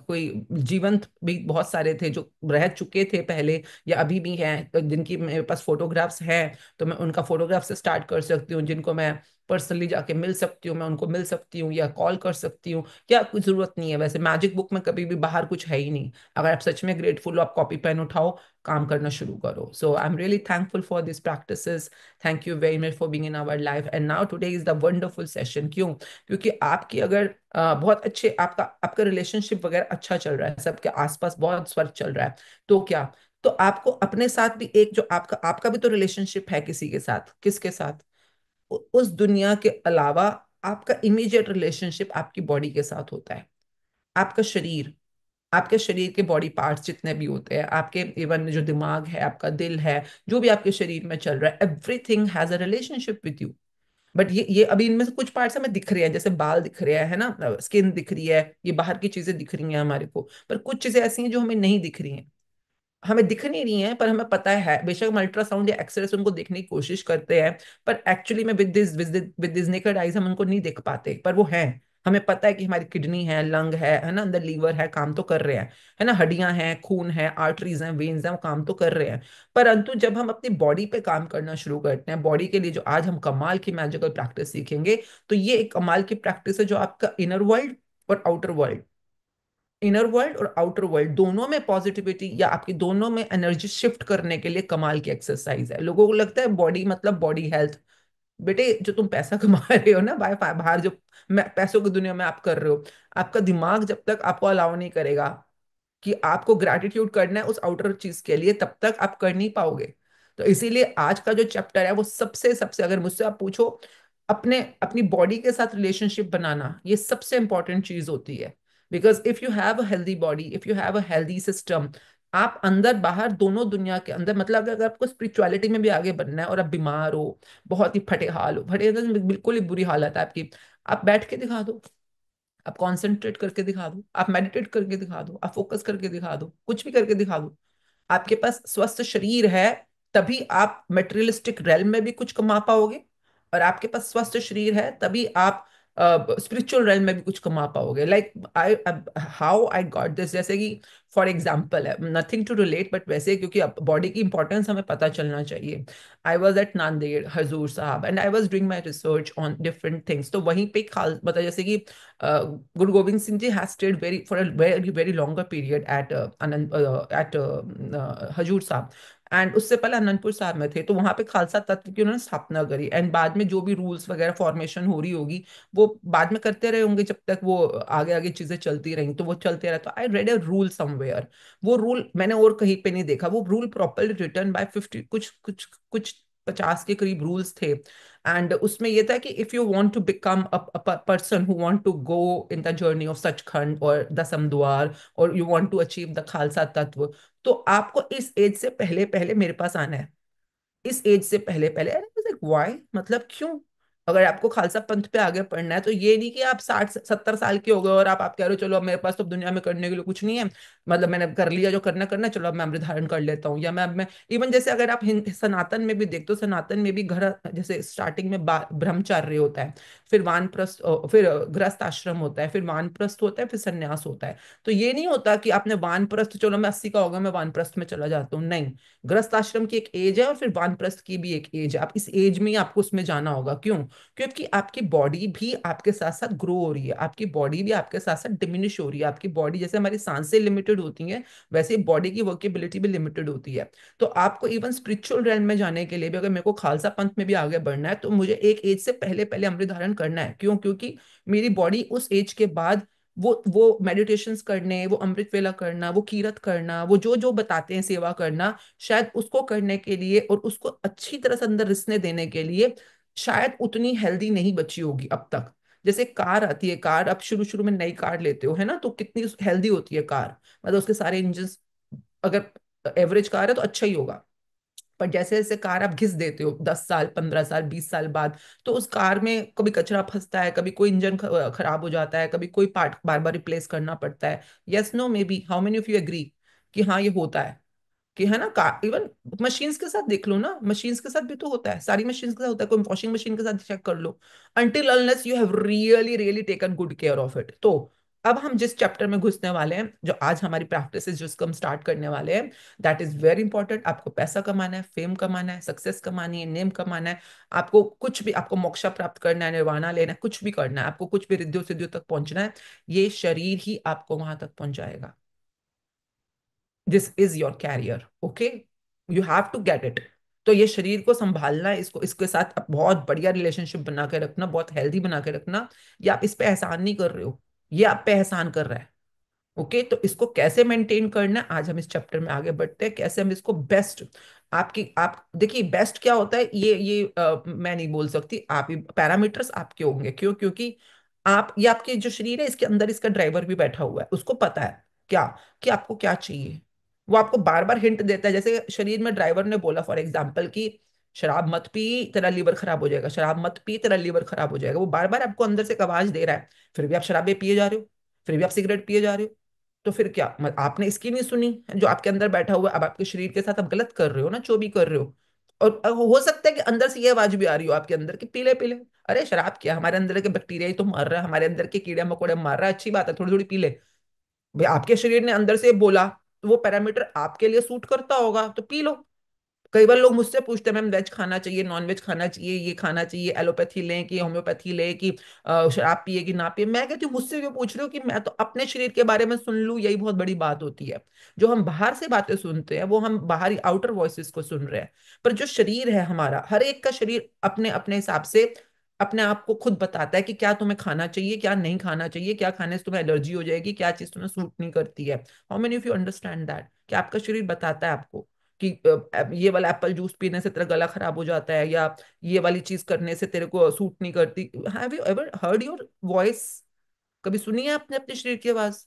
कोई जीवंत भी बहुत सारे थे जो रह चुके थे पहले या अभी भी हैं, जिनकी मेरे पास फोटोग्राफ्स हैं, तो मैं उनका फोटोग्राफ से स्टार्ट कर सकती हूँ. जिनको मैं पर्सनली जाके मिल सकती हूँ, मैं उनको मिल सकती हूँ या कॉल कर सकती हूँ. क्या कुछ जरूरत नहीं है. वैसे मैजिक बुक में कभी भी बाहर कुछ है ही नहीं. अगर आप सच में ग्रेटफुल हो, आप कॉपी पेन उठाओ, काम करना शुरू करो. So I am really thankful for this practices. Thank you very much for being in our life. And now today is the wonderful session. क्यों? क्योंकि आपकी अगर बहुत अच्छे आपका आपका रिलेशनशिप वगैरह अच्छा चल रहा है, सबके आसपास बहुत स्वर्ग चल रहा है, तो क्या, तो आपको अपने साथ भी एक जो आपका आपका भी तो रिलेशनशिप है किसी के साथ. किसके साथ? उस दुनिया के अलावा आपका इमीडिएट रिलेशनशिप आपकी बॉडी के साथ होता है. आपका शरीर, आपके शरीर के बॉडी पार्ट्स जितने भी होते हैं, आपके इवन जो दिमाग है, आपका दिल है, जो भी आपके शरीर में चल रहा है, everything has a relationship with you. But ये अभी इनमें से कुछ पार्ट्स हमें दिख रहे हैं, जैसे बाल दिख रहे हैं, है ना, स्किन दिख रही है, ये बाहर की चीजें दिख रही हैं हमारे को, पर कुछ चीजें ऐसी हैं जो हमें नहीं दिख रही हैं. हमें दिख नहीं रही हैं पर हमें पता है. बेशक हम अल्ट्रासाउंड या एक्सरे से उनको देखने की कोशिश करते हैं, पर एक्चुअली में विद दिस नेकेड आइज हम उनको नहीं देख पाते, पर वो हैं. हमें पता है कि हमारी किडनी है, लंग है ना, अंदर लीवर है, काम तो कर रहे हैं, है ना, हड्डियां हैं, खून है, आर्टरीज हैं, वेन्स हैं, वो काम तो कर रहे हैं. परंतु जब हम अपनी बॉडी पे काम करना शुरू करते हैं, बॉडी के लिए जो आज हम कमाल की मैजिकल प्रैक्टिस सीखेंगे, तो ये एक कमाल की प्रैक्टिस है जो आपका इनर वर्ल्ड और आउटर वर्ल्ड, इनर वर्ल्ड और आउटर वर्ल्ड दोनों में पॉजिटिविटी या आपकी दोनों में एनर्जी शिफ्ट करने के लिए कमाल की एक्सरसाइज है. लोगों को लगता है बॉडी मतलब बॉडी हेल्थ. बेटे, जो तुम पैसा कमा रहे हो ना बाहर जो पैसों की दुनिया में आप कर रहे हो, आपका दिमाग जब तक आपको अलाउ नहीं करेगा कि आपको ग्रैटिट्यूड करना है उस आउटर चीज के लिए, तब तक आप कर नहीं पाओगे. तो इसीलिए आज का जो चैप्टर है वो सबसे सबसे, अगर मुझसे आप पूछो, अपने अपनी बॉडी के साथ रिलेशनशिप बनाना ये सबसे इंपॉर्टेंट चीज होती है. Because if you have a healthy body, if you have a healthy system, आप अंदर बाहर दोनों दुनिया के अंदर, मतलब अगर आपको स्पिरिचुअलिटी में भी आगे बढ़ना है और आप बीमार हो, बहुत ही फटे हाल हो, फटे बिल्कुल ही बुरी हालत है आपकी, आप बैठ के दिखा दो, आप कॉन्सेंट्रेट करके दिखा दो, आप मेडिटेट करके दिखा दो, आप फोकस करके दिखा दो, कुछ भी करके दिखा दो. आपके पास स्वस्थ शरीर है, तभी आप मटेरियलिस्टिक रेलम में भी कुछ कमा पाओगे, और आपके पास स्वस्थ शरीर है तभी आप स्पिरिचुअल रेलम में भी कुछ कमा पाओगे. Like I how I got this, जैसे कि फॉर एग्जाम्पल है, नथिंग टू रिलेट बट वैसे, क्योंकि बॉडी की इंपॉर्टेंस हमें पता चलना चाहिए. I was at Nanded Hazur Sahib and I was doing my research on different things. तो वहीं पे खाल मतलब जैसे कि Guru Gobind Singh ji has stayed very for a very very longer period at Anand at Hazur Sahib. And उससे पहले अनंतपुर साहब में थे, तो वहां पे खालसा तत्व की उन्होंने स्थापना करी. एंड बाद में जो भी रूल्स वगैरह फॉर्मेशन हो रही होगी वो बाद में करते रहे होंगे, जब तक वो आगे आगे चीजें चलती रही, तो वो चलते रहे. तो I read a rule somewhere, वो रूल मैंने और कहीं पे नहीं देखा, वो रूल प्रॉपरली रिटर्न बाय 50 कुछ कुछ कुछ 50 के करीब रूल्स थे. एंड उसमें ये था कि if you want to become a person who want to go in the journey of Sachkhand और दसम द्वार, और you want to achieve the Khalsa tattva, तो आपको इस एज से पहले पहले मेरे पास आना है. इस एज से पहले पहले. व्हाई, मतलब क्यों? अगर आपको खालसा पंथ पे आगे पढ़ना है, तो ये नहीं कि आप 60-70 साल के हो गए और आप कह रहे हो चलो अब मेरे पास तो दुनिया में करने के लिए कुछ नहीं है, मतलब मैंने कर लिया जो करना करना, चलो अब मैं अमृत धारण कर लेता हूँ, या मैं इवन जैसे अगर आप सनातन में भी देखते हो, सनातन में भी घर जैसे स्टार्टिंग में ब्रह्मचार्य होता है, फिर वानप्रस्थ, फिर गृहस्थ आश्रम होता है, फिर वानप्रस्थ होता है, फिर संन्यास होता है। तो ये नहीं होता कि आपने वानप्रस्थ, चलो मैं 80 का हो गया मैं वानप्रस्थ में चला जाता हूँ, नहीं। गृहस्थ आश्रम की एक एज है और फिर वानप्रस्थ की भी एक एज है। आप इस एज में ही आपको उसमें जाना होगा। क्यों? क्योंकि आपकी बॉडी भी आपके साथ साथ ग्रो हो रही है, आपकी बॉडी भी आपके साथ साथ डिमिनिश हो रही है। आपकी बॉडी, जैसे हमारी सांसें लिमिटेड होती हैं, वैसे बॉडी की वर्केबिलिटी भी लिमिटेड होती है। तो आपको इवन स्पिरिचुअल रेल में जाने के लिए भी, अगर मेरे को खालसा पंथ में भी आगे बढ़ना है, तो मुझे एक एज से पहले पहले अमृत धारण करना है। क्यों? क्योंकि मेरी बॉडी उस एज के बाद वो मेडिटेशंस करने, वो अमृत वेला करना, वो कीरत करना, वो जो जो बताते हैं सेवा करना, शायद उसको करने के लिए और उसको अच्छी तरह से अंदर रिसने देने के लिए शायद उतनी हेल्दी नहीं बची होगी अब तक। जैसे कार आती है, कार आप शुरू शुरू में नई कार लेते हो, है ना, तो कितनी हेल्दी होती है कार, मतलब उसके सारे इंजन, अगर एवरेज कार है तो अच्छा ही होगा। पर जैसे जैसे कार आप घिस देते हो 10 साल, 15 साल, 20 साल बाद, तो उस कार में कभी कचरा फंसता है, कभी कोई इंजन खराब हो जाता है, कभी कोई पार्ट बार बार रिप्लेस करना पड़ता है। Yes, no, maybe, how many of you agree कि हाँ ये होता है? कि है ना, कार इवन मशीन्स के साथ देख लो ना, मशीन्स के साथ भी तो होता है, सारी मशीन्स के साथ होता है, कोई वॉशिंग मशीन के साथ चेक कर लो। Until unless you have really really taken good care of it. तो अब हम जिस चैप्टर में घुसने वाले हैं, जो आज हमारी प्रैक्टिस जिसको हम स्टार्ट करने वाले हैं, दैट इज वेरी इंपॉर्टेंट। आपको पैसा कमाना है, फेम कमाना है, सक्सेस कमानी है, नेम कमाना है, आपको कुछ भी, आपको मोक्षा प्राप्त करना है, निर्वाणा लेना है, कुछ भी करना है, आपको कुछ भी रिद्धियों सिद्धियों तक पहुंचना है, ये शरीर ही आपको वहां तक पहुंचाएगा। This is your career, okay, you have to get it. तो ये शरीर को संभालना, इसको इसके साथ अब बहुत बढ़िया रिलेशनशिप बना के रखना, बहुत हेल्दी बना के रखना। ये आप इस पे एहसान नहीं कर रहे हो, ये आप पे एहसान कर रहा है। ओके, तो इसको कैसे मेंटेन करना है, आज हम इस चैप्टर में आगे बढ़ते हैं, कैसे हम इसको बेस्ट, आपकी, आप देखिए बेस्ट क्या होता है, ये मैं नहीं बोल सकती, आप ही पैरामीटर्स आपके होंगे। क्यों? क्योंकि आप, ये आपके जो शरीर है, इसके अंदर इसका ड्राइवर भी बैठा हुआ है, उसको पता है क्या, कि आपको क्या चाहिए। वो आपको बार बार हिंट देता है। जैसे शरीर में ड्राइवर ने बोला फॉर एग्जाम्पल कि शराब मत पी, तेरा लीवर खराब हो जाएगा, शराब मत पी, तेरा लीवर खराब हो जाएगा। वो बार बार आपको अंदर से एक आवाज दे रहा है, फिर भी आप शराबे पिए जा रहे हो, फिर भी आप सिगरेट पिए जा रहे हो। तो फिर क्या, आपने इसकी नहीं सुनी, जो आपके अंदर बैठा हुआ है, अब आपके शरीर के साथ आप गलत कर रहे हो ना, जो भी कर रहे हो। और हो सकता है कि अंदर से ये आवाज भी आ रही हो आपके अंदर कि पीले पीले, अरे शराब क्या, हमारे अंदर के बैक्टीरिया ही तो मार रहा है, हमारे अंदर के कीड़े मकोड़े मार रहा है, अच्छी बात है, थोड़ी थोड़ी पी ले। भाई आपके शरीर ने अंदर से बोला, तो वो पैरामीटर आपके लिए सूट करता होगा, तो पी लो। कई बार लोग मुझसे पूछते हैं मैम वेज खाना चाहिए, नॉन वेज खाना चाहिए, ये खाना चाहिए, एलोपैथी लें कि होम्योपैथी लें कि शराब पिए कि ना पिए। मैं कहती हूँ मुझसे क्यों पूछ रहे हो, कि मैं तो अपने शरीर के बारे में सुन लूँ, यही बहुत बड़ी बात होती है। जो हम बाहर से बातें सुनते हैं वो हम बाहरी आउटर वॉइसेस को सुन रहे हैं, पर जो शरीर है हमारा, हर एक का शरीर अपने अपने हिसाब से अपने आप को खुद बताता है कि क्या तुम्हें खाना चाहिए, क्या नहीं खाना चाहिए, क्या खाने से तुम्हें एलर्जी हो जाएगी, क्या चीज तुम्हें सूट नहीं करती है। How many of you understand that, कि आपका शरीर बताता है आपको कि ये वाला एप्पल जूस पीने से तेरा गला खराब हो जाता है, या ये वाली चीज करने से तेरे को सूट नहीं करती। Have you ever heard your voice? कभी सुनी है आपने अपने शरीर की आवाज?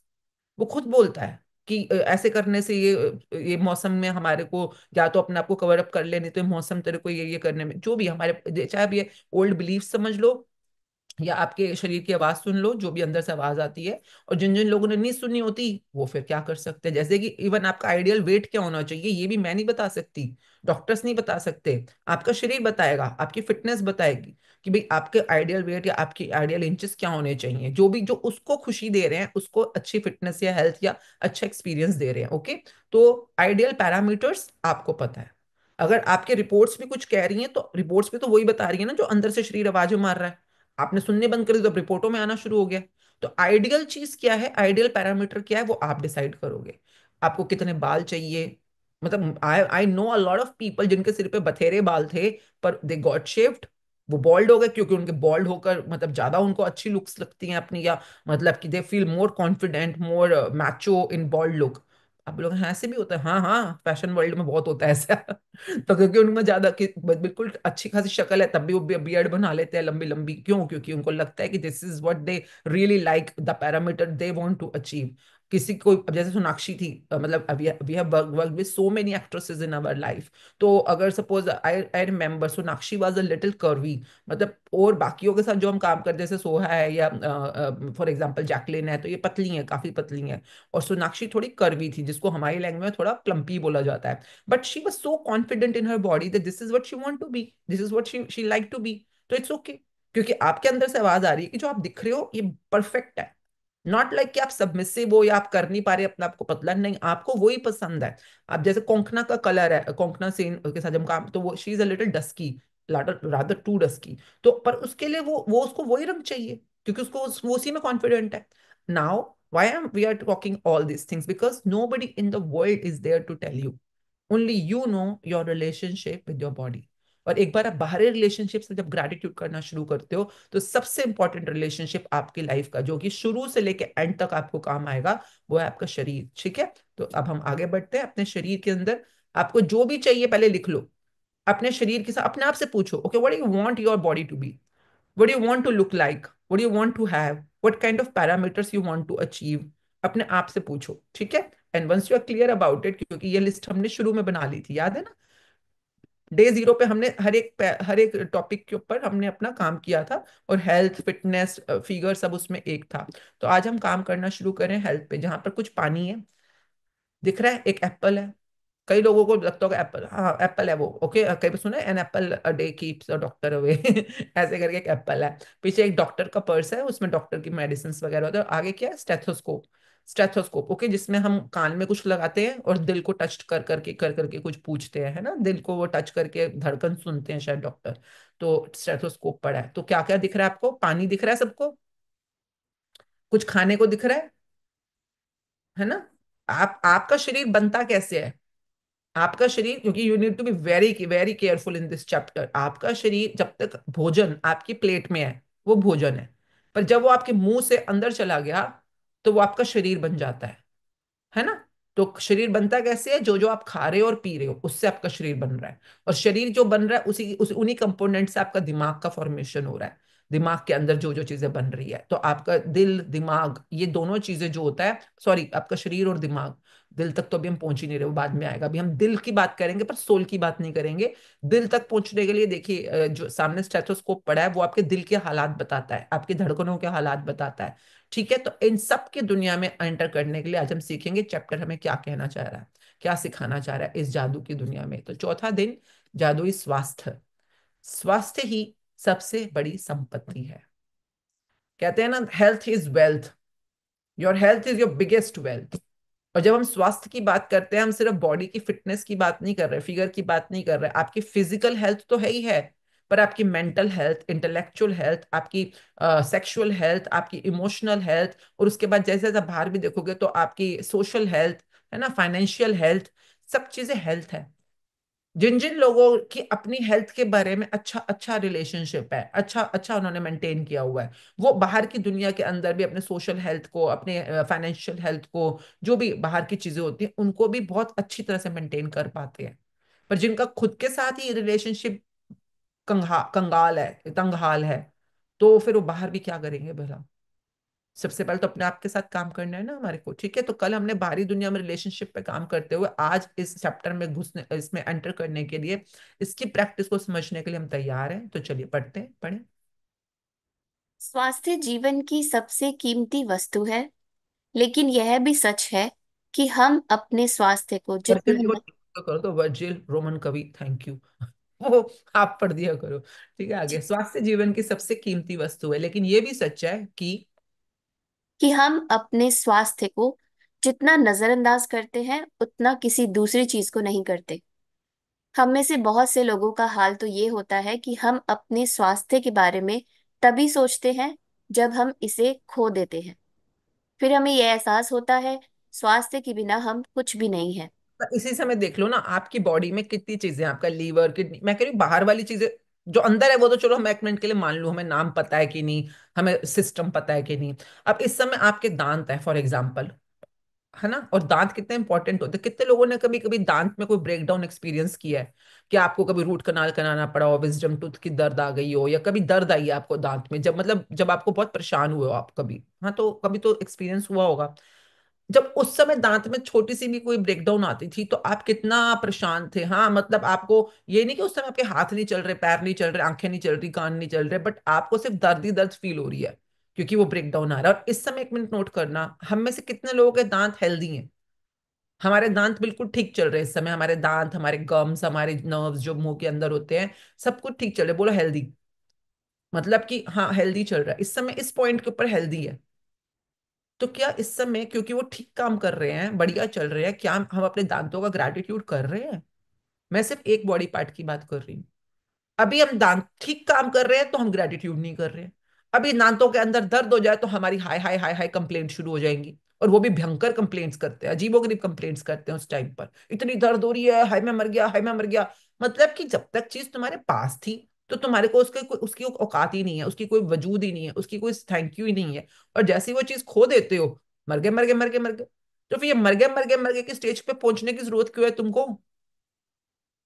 वो खुद बोलता है कि ऐसे करने से ये मौसम में हमारे को, या तो अपने आप को कवर अप कर ले, नहीं तो ये मौसम तेरे को ये करने में, जो भी हमारे, चाहे अब ये ओल्ड बिलीफ समझ लो या आपके शरीर की आवाज सुन लो, जो भी अंदर से आवाज आती है। और जिन जिन लोगों ने नहीं सुनी होती, वो फिर क्या कर सकते हैं, जैसे कि इवन आपका आइडियल वेट क्या होना चाहिए, ये भी मैं नहीं बता सकती, डॉक्टर्स नहीं बता सकते, आपका शरीर बताएगा, आपकी फिटनेस बताएगी कि भाई आपके आइडियल वेट या आपकी आइडियल इंचेस क्या होने चाहिए। जो भी, जो उसको खुशी दे रहे हैं, उसको अच्छी फिटनेस या हेल्थ या अच्छा एक्सपीरियंस दे रहे हैं, ओके। तो आइडियल पैरामीटर्स आपको पता है। अगर आपके रिपोर्ट्स भी कुछ कह रही हैं, तो रिपोर्ट्स भी तो वही बता रही है ना, जो अंदर से शरीर आवाजें मार रहा है। आपने सुनने बंद कर दी तो अब रिपोर्टों में आना शुरू हो गया। तो आइडियल चीज क्या है, आइडियल पैरामीटर क्या है, वो आप डिसाइड करोगे। आपको कितने बाल चाहिए, मतलब I I know a lot of people जिनके सिर पे बथेरे बाल थे, पर दे गॉट शेव्ड, वो बॉल्ड हो गए, क्योंकि उनके बॉल्ड होकर मतलब ज्यादा उनको अच्छी लुक्स लगती हैं अपनी, या मतलब कि they feel more confident, more macho in bold look. अब लोग हाँ, ऐसे भी होता है, हाँ हाँ, फैशन वर्ल्ड में बहुत होता है ऐसा। तो क्योंकि उनमें ज्यादा बिल्कुल अच्छी खासी शक्ल है, तब भी वो बियर्ड बना लेते हैं लंबी लंबी। क्यों? क्योंकि उनको लगता है कि this is what they really like, the parameter they want to achieve. किसी को, अब जैसे सोनाक्षी थी, मतलब we have worked with so many actresses in our life. तो अगर suppose I I remember Sonakshi was a little curvy, मतलब, और बाकियों के साथ जो हम काम करते हैं, जैसे सोहा है या फॉर एग्जांपल जैकलिन है, तो ये पतली है, काफी पतली है। और सोनाक्षी थोड़ी कर्वी थी, जिसको हमारी लैंग्वेज में थोड़ा प्लम्पी बोला जाता है। But she was so confident in her body that this is what she want to be. This is what she like to be. तो इट्स ओके। क्योंकि आपके अंदर से आवाज आ रही है कि जो आप दिख रहे हो ये परफेक्ट है। नॉट लाइक कि आप सबमिसिव हो या आप कर नहीं पा रहे अपने आप को पतला, नहीं, आपको वही पसंद है। आप जैसे कोंकणा का कलर है, कोंकणा सेन के साथ जब काम, तो वो she is a little dusky, rather too dusky, तो पर उसके लिए वो उसको वही रंग चाहिए, क्योंकि उसको वो उसी में कॉन्फिडेंट है। Now why am we are talking all these things, because nobody in the world is there to tell you, only you know your relationship with your body. और एक बार आप बाहरी रिलेशनशिप से जब ग्रेटिट्यूड करना शुरू करते हो, तो सबसे इंपॉर्टेंट रिलेशनशिप आपकी लाइफ का, जो कि शुरू से लेके एंड तक आपको काम आएगा, वो है आपका शरीर। ठीक है, तो अब हम आगे बढ़ते हैं। अपने शरीर के अंदर आपको जो भी चाहिए पहले लिख लो। अपने शरीर के साथ अपने आप से पूछो, okay what do you want your body to be, what do you want to look like, what do you want to have, what kind of parameters you want to achieve, अपने आप से पूछो। ठीक है, and once you are clear about it, क्योंकि ये list हमने शुरू में बना ली थी, याद है ना? डे जीरो पे हमने हर एक टॉपिक के ऊपर हमने अपना काम किया था, और हेल्थ, फिटनेस, फिगर सब उसमें एक था। तो आज हम काम करना शुरू करें हेल्थ पे, जहां पर कुछ पानी है, दिख रहा है, एक एप्पल है। कई लोगों को लगता होगा एप्पल, हाँ एप्पल है वो, ओके, कई बार सुना है an apple a day keeps a doctor away ऐसे करके एक एप्पल है। पीछे एक डॉक्टर का पर्स है, उसमें डॉक्टर की मेडिसिन वगैरह होते हैं। आगे क्या है? स्टेथोस्कोप। स्टेथोस्कोप, ओके, जिसमें हम कान में कुछ लगाते हैं और दिल को टच कर करके कुछ पूछते हैं, है ना, दिल को वो टच करके धड़कन सुनते हैं शायद डॉक्टर। तो स्टेथोस्कोप पड़ा है। तो क्या क्या दिख रहा है आपको? पानी दिख रहा है सबको? कुछ खाने को दिख रहा है ना? आपका शरीर बनता कैसे है? आपका शरीर, क्योंकि you need to be very very careful in this chapter, आपका शरीर जब तक भोजन आपकी प्लेट में है वो भोजन है, पर जब वो आपके मुंह से अंदर चला गया तो वो आपका शरीर बन जाता है ना? तो शरीर बनता कैसे है? जो जो आप खा रहे हो और पी रहे हो उससे आपका शरीर बन रहा है। और शरीर जो बन रहा है उन्हीं कंपोनेंट से आपका दिमाग का फॉर्मेशन हो रहा है। दिमाग के अंदर जो जो चीजें बन रही है, तो आपका दिल, दिमाग, ये दोनों चीजें जो होता है, सॉरी, आपका शरीर और दिमाग, दिल तक तो अभी हम पहुंच ही नहीं रहे, वो बाद में आएगा। अभी हम दिल की बात करेंगे पर सोल की बात नहीं करेंगे। दिल तक पहुंचने के लिए देखिए, जो सामने स्टेथोस्कोप पड़ा है वो आपके दिल के हालात बताता है, आपकी धड़कनों के हालात बताता है। ठीक है, तो इन सब की दुनिया में एंटर करने के लिए आज हम सीखेंगे चैप्टर हमें क्या कहना चाह रहा है, क्या सिखाना चाह रहा है इस जादू की दुनिया में। तो चौथा दिन, जादुई स्वास्थ्य। स्वास्थ्य ही सबसे बड़ी संपत्ति है। कहते हैं ना, health is wealth, your health is your biggest wealth. और जब हम स्वास्थ्य की बात करते हैं, हम सिर्फ बॉडी की फिटनेस की बात नहीं कर रहे, फिगर की बात नहीं कर रहे। आपकी फिजिकल हेल्थ तो है ही है, पर आपकी मेंटल हेल्थ, इंटेलेक्चुअल हेल्थ, आपकी सेक्सुअल हेल्थ, आपकी इमोशनल हेल्थ, और उसके बाद जैसे जैसे बाहर भी देखोगे तो आपकी सोशल हेल्थ, है ना, फाइनेंशियल हेल्थ, सब चीजें हेल्थ है। जिन जिन लोगों की अपनी हेल्थ के बारे में अच्छा अच्छा रिलेशनशिप है, अच्छा अच्छा उन्होंने मेंटेन किया हुआ है, वो बाहर की दुनिया के अंदर भी अपने सोशल हेल्थ को, अपने फाइनेंशियल हेल्थ को, जो भी बाहर की चीजें होती हैं उनको भी बहुत अच्छी तरह से मेंटेन कर पाते हैं। पर जिनका खुद के साथ ही रिलेशनशिप कंगाल है, तंगहाल है, तो फिर वो बाहर भी क्या करेंगे भला? सबसे पहले तो अपने आप के साथ काम करना है ना हमारे को। ठीक है, तो कल हमने बाहरी दुनिया में रिलेशनशिप पे काम करते हुए, आज इस चैप्टर में घुसने, इसमें एंटर करने के लिए, इसकी प्रैक्टिस को समझने के लिए हम तैयार हैं। तो चलिए पढ़ते हैं, पढ़ें। स्वास्थ्य जीवन की सबसे कीमती वस्तु है, लेकिन यह भी सच है कि हम अपने स्वास्थ्य को वर्जिल जितना जी को ठीक करो, तो वर्जिल रोमन कवि, थैंक यू वो आप पढ़ दिया करो। ठीक है, आगे, स्वास्थ्य जीवन की सबसे कीमती वस्तु है, लेकिन ये भी सच है कि हम अपने स्वास्थ्य को जितना नजरअंदाज करते हैं उतना किसी दूसरी चीज को नहीं करते। हम में से बहुत से लोगों का हाल तो ये होता है कि हम अपने स्वास्थ्य के बारे में तभी सोचते हैं जब हम इसे खो देते हैं। फिर हमें यह एहसास होता है स्वास्थ्य के बिना हम कुछ भी नहीं है। इसी समय देख लो ना, आपकी बॉडी में कितनी चीजें हैं, आपका लीवर, किडनी, मैं कह रही हूँ बाहर वाली चीजें, जो अंदर है वो तो चलो हम एक मिनट के लिए मान लो हमें नाम पता है कि नहीं, हमें सिस्टम पता है कि नहीं। अब इस समय आपके दांत है फॉर एग्जाम्पल, है ना, और दांत कितने इंपॉर्टेंट होते हैं। कितने लोगों ने कभी कभी दांत में कोई ब्रेकडाउन एक्सपीरियंस किया है, कि आपको कभी रूट कनाल कराना पड़ा हो, विजडम टूथ की दर्द आ गई हो, या कभी दर्द आई है आपको दांत में, जब मतलब जब आपको बहुत परेशान हुए हो आप कभी, हाँ, तो कभी तो एक्सपीरियंस हुआ होगा। जब उस समय दांत में छोटी सी भी कोई ब्रेकडाउन आती थी तो आप कितना परेशान थे, हाँ, मतलब आपको, ये नहीं कि उस समय आपके हाथ नहीं चल रहे, पैर नहीं चल रहे, आंखें नहीं चल रही, कान नहीं चल रहे, बट आपको सिर्फ दर्द ही दर्द फील हो रही है, क्योंकि वो ब्रेकडाउन आ रहा है। और इस समय एक मिनट नोट करना, हम में से कितने लोगों के दांत हेल्दी हैं, हमारे दांत बिल्कुल ठीक चल रहे हैं इस समय, हमारे दांत, हमारे गम्स, हमारे नर्व्स जो मुंह के अंदर होते हैं, सब कुछ ठीक चल रहे, बोलो हेल्दी। मतलब कि हाँ हेल्दी चल रहा है इस समय, इस पॉइंट के ऊपर हेल्दी है। तो क्या इस समय क्योंकि वो ठीक काम कर रहे हैं, बढ़िया चल रहे हैं, क्या हम अपने दांतों का ग्रेटिट्यूड कर रहे हैं? मैं सिर्फ एक बॉडी पार्ट की बात कर रही हूँ। अभी हम दांत ठीक काम कर रहे हैं तो हम ग्रेटिट्यूड नहीं कर रहे हैं। अभी दांतों के अंदर दर्द हो जाए तो हमारी हाय हाय हाय हाय कंप्लेंट शुरू हो जाएंगी, और वो भी भयंकर कंप्लेंट्स करते हैं, अजीबोगरीब कंप्लेंट्स करते हैं उस टाइम पर, इतनी दर्द हो रही है, हाय मैं मर गया, हाय मैं मर गया। मतलब कि जब तक चीज तुम्हारे पास थी तो तुम्हारे को उसकी औकात ही नहीं है, उसकी कोई वजूद ही नहीं है, उसकी कोई थैंक यू ही नहीं है। और जैसे ही वो चीज खो देते हो, मर गए मर गए मर गए मर गए। तो फिर ये मर गए मर गए मर गए की स्टेज पे पहुंचने की जरूरत क्यों है तुमको,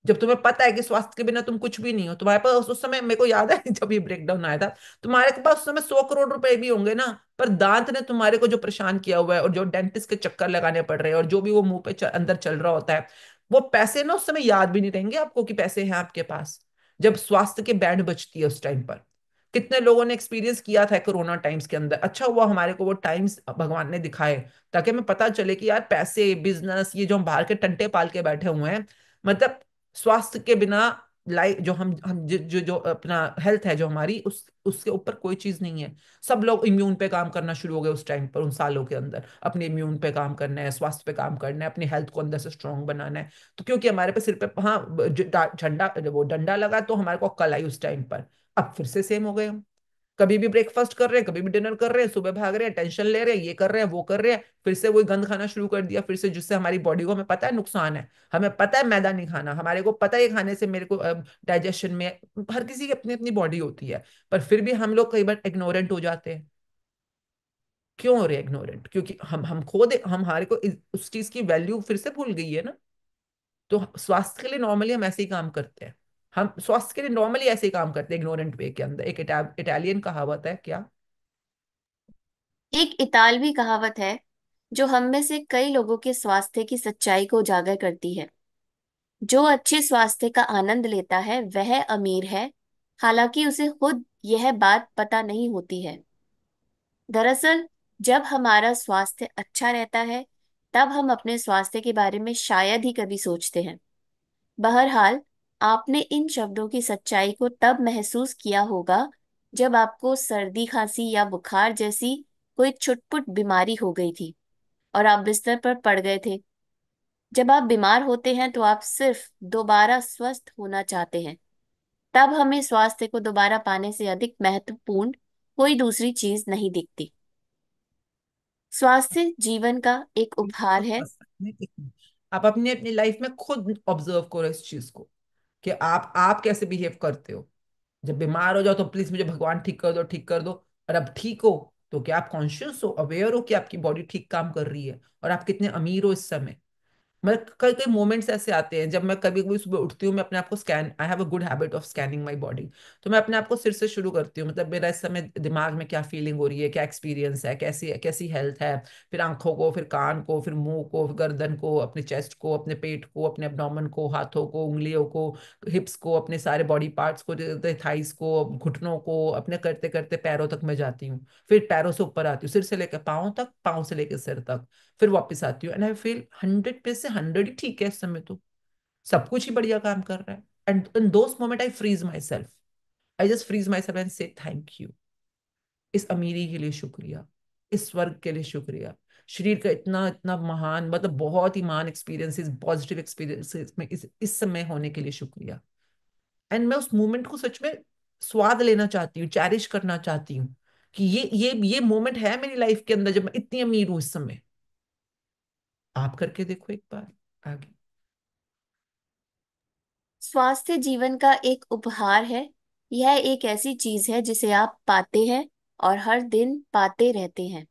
जब तुम्हें पता है कि स्वास्थ्य के बिना तुम कुछ भी नहीं हो? तुम्हारे पास उस समय, मेरे को याद है जब ये ब्रेकडाउन आया था, तुम्हारे के पास उस समय 100 करोड़ रुपए भी होंगे ना, पर दांत ने तुम्हारे को जो परेशान किया हुआ है, और जो डेंटिस्ट के चक्कर लगाने पड़ रहे हैं, और जो भी वो मुंह पे अंदर चल रहा होता है, वो पैसे ना उस समय याद भी नहीं रहेंगे आपको कि पैसे हैं आपके पास, जब स्वास्थ्य के बैंड बजती है उस टाइम पर। कितने लोगों ने एक्सपीरियंस किया था कोरोना टाइम्स के अंदर, अच्छा हुआ हमारे को वो टाइम्स भगवान ने दिखाए, ताकि हमें पता चले कि यार पैसे, बिजनेस, ये जो हम बाहर के टंटे पाल के बैठे हुए हैं, मतलब स्वास्थ्य के बिना लाइफ, जो हम जो अपना हेल्थ है जो हमारी, उसके ऊपर कोई चीज नहीं है। सब लोग इम्यून पे काम करना शुरू हो गए उस टाइम पर, उन सालों के अंदर अपने इम्यून पे काम करना है, स्वास्थ्य पे काम करना है, अपनी हेल्थ को अंदर से स्ट्रांग बनाना है। तो क्योंकि हमारे पे सिर पे हाँ झंडा, वो डंडा लगा, तो हमारे को अक्ल आई उस टाइम पर। अब फिर से सेम हो गए हम, कभी भी ब्रेकफास्ट कर रहे हैं, कभी भी डिनर कर रहे हैं, सुबह भाग रहे हैं, टेंशन ले रहे हैं, ये कर रहे हैं, वो कर रहे हैं, फिर से वही गंद खाना शुरू कर दिया फिर से, जिससे हमारी बॉडी को, हमें पता है नुकसान है, हमें पता है मैदा नहीं खाना, हमारे को पता है ये खाने से मेरे को डाइजेशन में, हर किसी की अपनी अपनी बॉडी होती है, पर फिर भी हम लोग कई बार इग्नोरेंट हो जाते हैं। क्यों हो रहे इग्नोरेंट? क्योंकि हम खो दे, हम हमारे को उस चीज की वैल्यू फिर से भूल गई है ना। तो स्वास्थ्य के लिए नॉर्मली हम ऐसे ही काम करते हैं, हम स्वास्थ्य के लिए नॉर्मली ऐसे ही काम करते हैं इग्नोरेंट वे के अंदर। एक इटालियन कहावत है क्या? एक इतालवी कहावत है जो हम में से कई लोगों के स्वास्थ्य की सच्चाई को उजागर करती है। जो अच्छे स्वास्थ्य का आनंद लेता है वह अमीर है, हालांकि उसे खुद यह बात पता नहीं होती है। दरअसल जब हमारा स्वास्थ्य अच्छा रहता है तब हम अपने स्वास्थ्य के बारे में शायद ही कभी सोचते हैं। बहरहाल, आपने इन शब्दों की सच्चाई को तब महसूस किया होगा जब आपको सर्दी, खांसी या बुखार जैसी कोई छुटपुट बीमारी हो गई थी और आप बिस्तर पर पड़ गए थे। जब आप बीमार होते हैं तो आप सिर्फ दोबारा स्वस्थ होना चाहते हैं। तब हमें स्वास्थ्य को दोबारा पाने से अधिक महत्वपूर्ण कोई दूसरी चीज नहीं दिखती। स्वास्थ्य जीवन का एक उपहार है। आप अपनी अपनी लाइफ में खुद ऑब्जर्व करो इस चीज को, कि आप कैसे बिहेव करते हो। जब बीमार हो जाओ तो प्लीज मुझे भगवान ठीक कर दो, ठीक कर दो। और अब ठीक हो तो क्या आप कॉन्शियस हो, अवेयर हो कि आपकी बॉडी ठीक काम कर रही है, और आप कितने अमीर हो इस समय। मैं कई कई मोमेंट्स ऐसे आते हैं जब मैं कभी कभी सुबह उठती हूँ, मैं अपने आप को scan, I have a good habit of scanning my body. तो मैं अपने आप को सिर से शुरू करती हूँ, मतलब मेरा इस समय दिमाग में क्या फीलिंग हो रही है, क्या एक्सपीरियंस है, कैसी कैसी हेल्थ है। फिर आंखों को, फिर कान को, फिर मुंह को, फिर गर्दन को, अपने चेस्ट को, अपने पेट को, अपने एब्डोमेन को, हाथों को, उंगलियों को, हिप्स को, अपने सारे बॉडी पार्ट्स को, थाइस को, घुटनों को, अपने करते करते पैरों तक मैं जाती हूँ। फिर पैरों से ऊपर आती हूँ, सिर से लेकर पाँव तक, पाँव से लेकर सिर तक। फिर वापस आती हूँ, एंड आई फील 100 पे से 100 ही ठीक है इस समय तो, सब कुछ ही बढ़िया काम कर रहा है। And in those moment I freeze myself, I just freeze myself and say thank you. इस अमीरी के लिए शुक्रिया, इस स्वर्ग के लिए शुक्रिया, शरीर का इतना इतना महान, मतलब बहुत ही महान एक्सपीरियंसेस, पॉजिटिव एक्सपीरियंसेस में इस समय होने के लिए शुक्रिया। एंड मैं उस मोमेंट को सच में स्वाद लेना चाहती हूँ, चैरिश करना चाहती हूँ, कि ये मोमेंट है मेरी लाइफ के अंदर जब मैं इतनी अमीर हूँ इस समय। आप करके देखो एक बार आगे। स्वास्थ्य जीवन का एक उपहार है। यह एक ऐसी चीज है जिसे आप पाते हैं और हर दिन पाते रहते हैं।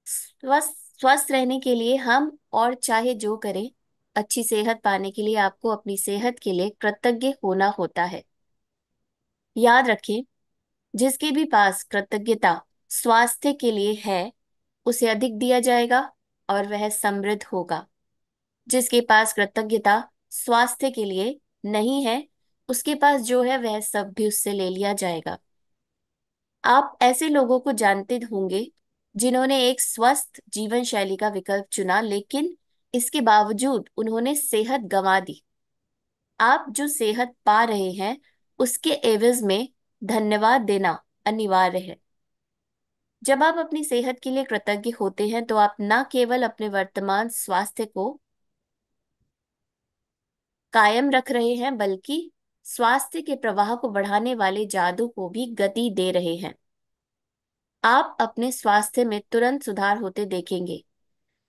स्वस्थ स्वस्थ रहने के लिए हम और चाहे जो करें, अच्छी सेहत पाने के लिए आपको अपनी सेहत के लिए कृतज्ञ होना होता है। याद रखें, जिसके भी पास कृतज्ञता स्वास्थ्य के लिए है उसे अधिक दिया जाएगा और वह समृद्ध होगा। जिसके पास कृतज्ञता स्वास्थ्य के लिए नहीं है, उसके पास जो है वह सब भी उससे ले लिया जाएगा। आप ऐसे लोगों को जानते होंगे जिन्होंने एक स्वस्थ जीवन शैली का विकल्प चुना, लेकिन इसके बावजूद उन्होंने सेहत गंवा दी। आप जो सेहत पा रहे हैं उसके एवज में धन्यवाद देना अनिवार्य है। जब आप अपनी सेहत के लिए कृतज्ञ होते हैं तो आप न केवल अपने वर्तमान स्वास्थ्य को कायम रख रहे हैं, बल्कि स्वास्थ्य के प्रवाह को बढ़ाने वाले जादू को भी गति दे रहे हैं। आप अपने स्वास्थ्य में तुरंत सुधार होते देखेंगे।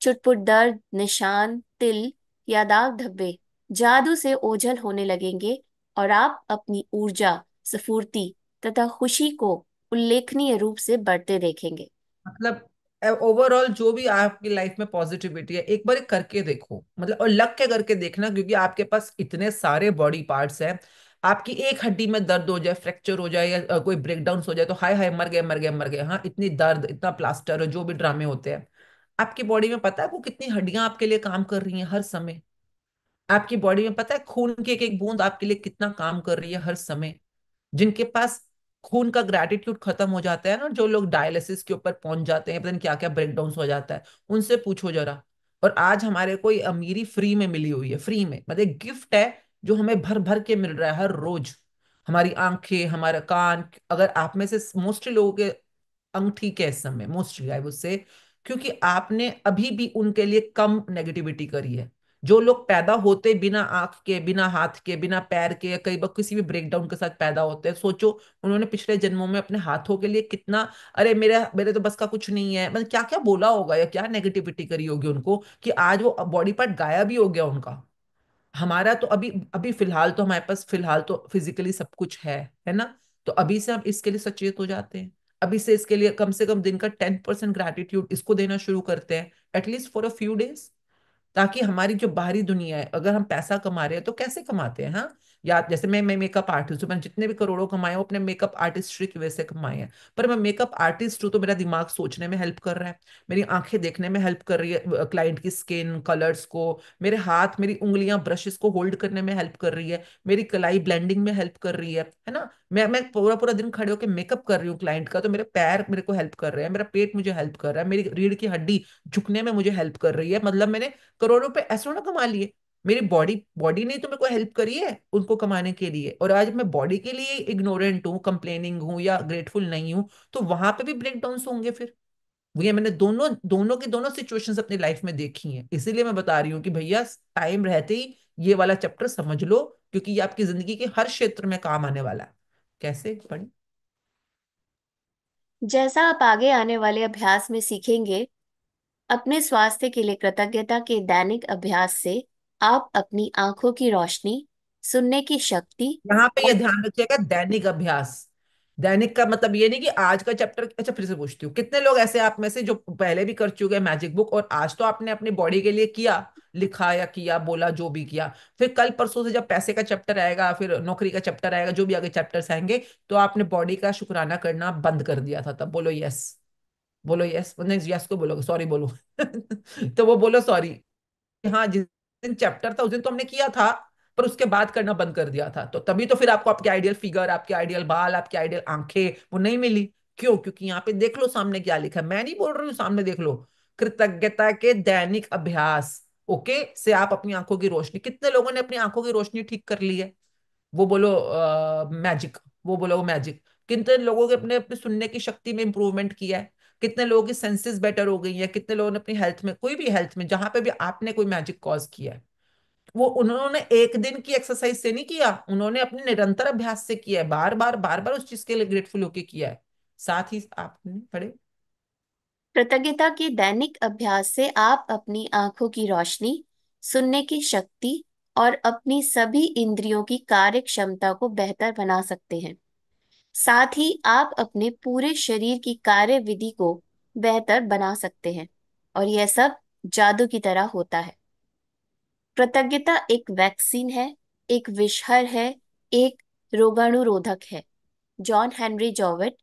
चुटपुट दर्द, निशान, तिल या दाग धब्बे जादू से ओझल होने लगेंगे और आप अपनी ऊर्जा, स्फूर्ति तथा खुशी को उल्लेखनीय रूप से बढ़ते देखेंगे। मतलब ओवरऑल जो भी आपकी लाइफ में पॉजिटिविटी है, एक बार करके देखो, मतलब और लग के करके देखना, क्योंकि आपके पास इतने सारे बॉडी पार्ट्स हैं। आपकी एक हड्डी में दर्द हो जाए, फ्रैक्चर हो जाए या कोई ब्रेकडाउन हो जाए तो हाय हाय मर गए मर गए मर गए। हाँ, इतनी दर्द, इतना प्लास्टर और जो भी ड्रामे होते हैं। आपकी बॉडी में पता है वो कितनी हड्डियां आपके लिए काम कर रही हैं हर समय। आपकी बॉडी में पता है खून की एक एक बूंद आपके लिए कितना काम कर रही है हर समय। जिनके पास खून का ग्रेटिट्यूड खत्म हो जाता है ना, जो लोग डायलिसिस के ऊपर पहुंच जाते हैं, पता नहीं क्या क्या ब्रेकडाउन हो जाता है, उनसे पूछो जरा। और आज हमारे को ये अमीरी फ्री में मिली हुई है, फ्री में, मतलब एक गिफ्ट है जो हमें भर भर के मिल रहा है हर रोज। हमारी आंखें, हमारा कान, अगर आप में से मोस्टली लोगों के अंग ठीक है इस समय, मोस्टली आई वुड से, क्योंकि आपने अभी भी उनके लिए कम नेगेटिविटी करी है। जो लोग पैदा होते बिना आंख के, बिना हाथ के, बिना पैर के, या कई बार किसी भी ब्रेकडाउन के साथ पैदा होते हैं, सोचो उन्होंने पिछले जन्मों में अपने हाथों के लिए कितना, अरे मेरे मेरे तो बस का कुछ नहीं है, मतलब क्या क्या बोला होगा या क्या नेगेटिविटी करी होगी उनको कि आज वो बॉडी पार्ट गायब ही हो गया उनका। हमारा तो अभी अभी फिलहाल तो हमारे पास फिलहाल तो फिजिकली सब कुछ है ना। तो अभी से हम इसके लिए सचेत हो जाते हैं। अभी से इसके लिए कम से कम दिन का 10% ग्रेटिट्यूड इसको देना शुरू करते हैं, at least for a few days. ताकि हमारी जो बाहरी दुनिया है, अगर हम पैसा कमा रहे हैं तो कैसे कमाते हैं, हाँ, या जैसे मैं मेकअप आर्टिस्ट हूँ, मैंने जितने भी करोड़ों कमाए हो अपने मेकअप आर्टिस्ट्री की वजह से कमाए हैं। पर मैं मेकअप आर्टिस्ट हूँ तो मेरा दिमाग सोचने में हेल्प कर रहा है, मेरी आंखें देखने में हेल्प कर रही है क्लाइंट की स्किन कलर्स को, मेरे हाथ, मेरी उंगलियां ब्रशेस को होल्ड करने में हेल्प कर रही है, मेरी कलाई ब्लेंडिंग में हेल्प कर रही है ना। मैं पूरा पूरा दिन खड़े होकर मेकअप कर रही हूँ क्लाइंट का, तो मेरे पैर मेरे को हेल्प कर रहे हैं, मेरा पेट मुझे हेल्प कर रहा है, मेरी रीढ़ की हड्डी झुकने में मुझे हेल्प कर रही है। मतलब मैंने करोड़ों रुपए ऐसे ना कमा लिए। मेरी बॉडी बॉडी ने तो मेरे को हेल्प करी है उनको कमाने के लिए, और आज मैं बॉडी के लिए इग्नोरेंट हूँ, कंप्लेनिंग हूँ या ग्रेटफुल नहीं हूँ, तो वहां पे भी ब्रेकडाउन होंगे फिर। भैया मैंने दोनों दोनों की दोनों सिचुएशंस अपनी लाइफ में देखी हैं, इसीलिए मैं बता रही हूँ कि भैया टाइम रहते ही ये वाला चैप्टर समझ लो, क्योंकि ये आपकी जिंदगी के हर क्षेत्र में काम आने वाला है। कैसे पढ़ी? जैसा आप आगे आने वाले अभ्यास में सीखेंगे, अपने स्वास्थ्य के लिए कृतज्ञता के दैनिक अभ्यास से आप अपनी आंखों की रोशनी, सुनने की शक्ति यहाँ पे ये और ध्यान रखिएगा, दैनिक अभ्यास। दैनिक का मतलब ये नहीं कि आज का चैप्टर, अच्छा फिर से पूछती हूँ, कितने लोग ऐसे आप में से जो पहले भी कर चुके हैं मैजिक बुक, और आज तो आपने अपनी बॉडी के लिए किया, लिखा या किया, बोला, जो भी किया, फिर कल परसों से जब पैसे का चैप्टर आएगा, फिर नौकरी का चैप्टर आएगा, जो भी आगे चैप्टर्स आएंगे, तो आपने बॉडी का शुक्राना करना बंद कर दिया था, तब बोलो यस। बोलो यस, नहीं यस को बोलोगे, सॉरी बोलो। तो वो बोलो सॉरी। हाँ, जिस दिन चैप्टर था उस दिन तो हमने किया था, पर उसके बाद करना बंद कर दिया था, तो तभी तो फिर आपको आपके आइडियल फिगर, आपके आइडियल बाल, आपके आइडियल आंखें वो नहीं मिली। क्यों? क्योंकि यहाँ पे देख लो सामने क्या लिखा है, मैं नहीं बोल रही हूँ, सामने देख लो। कृतज्ञता के दैनिक अभ्यास, ओके, से आप अपनी आंखों की रोशनी, कितने लोगों ने अपनी आंखों की रोशनी ठीक कर ली है? वो बोलो मैजिक, वो बोलो मैजिक। कितने लोगों के अपने अपने सुनने की शक्ति में इंप्रूवमेंट किया है? कितने लोगों की सेंसेस बेटर हो गई है? कितने लोगों ने अपनी हेल्थ में, कोई भी हेल्थ में जहां पे भी आपने कोई मैजिक कॉज किया है, वो उन्होंने एक दिन की एक्सरसाइज से नहीं किया, उन्होंने अपने निरंतर अभ्यास से किया है, बार बार बार बार उस चीज के लिए ग्रेटफुल होके किया है। साथ ही आपने पढ़े। कृतज्ञता के दैनिक अभ्यास से आप अपनी आंखों की रोशनी, सुनने की शक्ति और अपनी सभी इंद्रियों की कार्य क्षमता को बेहतर बना सकते हैं। साथ ही आप अपने पूरे शरीर की कार्य विधि को बेहतर बना सकते हैं, और यह सब जादू की तरह होता है। कृतज्ञता एक वैक्सीन है, एक विषहर है, एक रोगाणुरोधक है। जॉन हेनरी जॉवेट,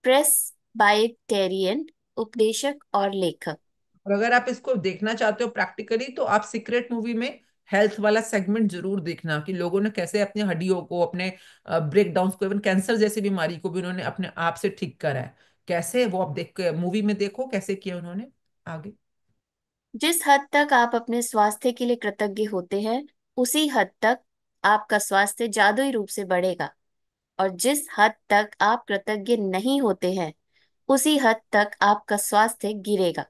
प्रेस बाइटेरियन, उपदेशक और लेखक। और अगर आप इसको देखना चाहते हो प्रैक्टिकली, तो आप सीक्रेट मूवी में हेल्थ वाला सेगमेंट जरूर देखना, कि लोगों ने कैसे अपनी हड्डियों को, अपने ब्रेक डाउन को, इवन कैंसर जैसी बीमारी को भी उन्होंने अपने आप से ठीक करा है। कैसे, वो आप देख के मूवी में देखो कैसे किया उन्होंने। आगे। जिस हद तक आप अपने स्वास्थ्य के लिए कृतज्ञ होते हैं, उसी हद तक आपका स्वास्थ्य जादुई रूप से बढ़ेगा, और जिस हद तक आप कृतज्ञ नहीं होते हैं उसी हद तक आपका स्वास्थ्य गिरेगा।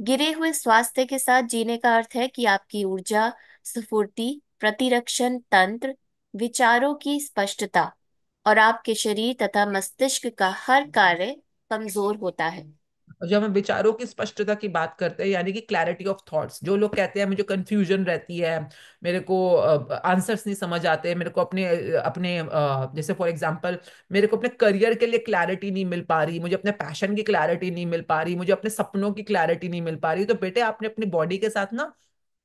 गिरे हुए स्वास्थ्य के साथ जीने का अर्थ है कि आपकी ऊर्जा, स्फूर्ति, प्रतिरक्षण तंत्र, विचारों की स्पष्टता और आपके शरीर तथा मस्तिष्क का हर कार्य कमजोर होता है। और जब हम विचारों की स्पष्टता की बात करते हैं, यानी कि क्लैरिटी ऑफ थॉट्स, जो लोग कहते हैं मुझे कंफ्यूजन रहती है, मेरे को आंसर्स नहीं समझ आते, मेरे को अपने अपने जैसे फॉर एग्जांपल मेरे को अपने करियर के लिए क्लैरिटी नहीं मिल पा रही, मुझे अपने पैशन की क्लैरिटी नहीं मिल पा रही, मुझे अपने सपनों की क्लैरिटी नहीं मिल पा रही, तो बेटे आपने अपनी बॉडी के साथ ना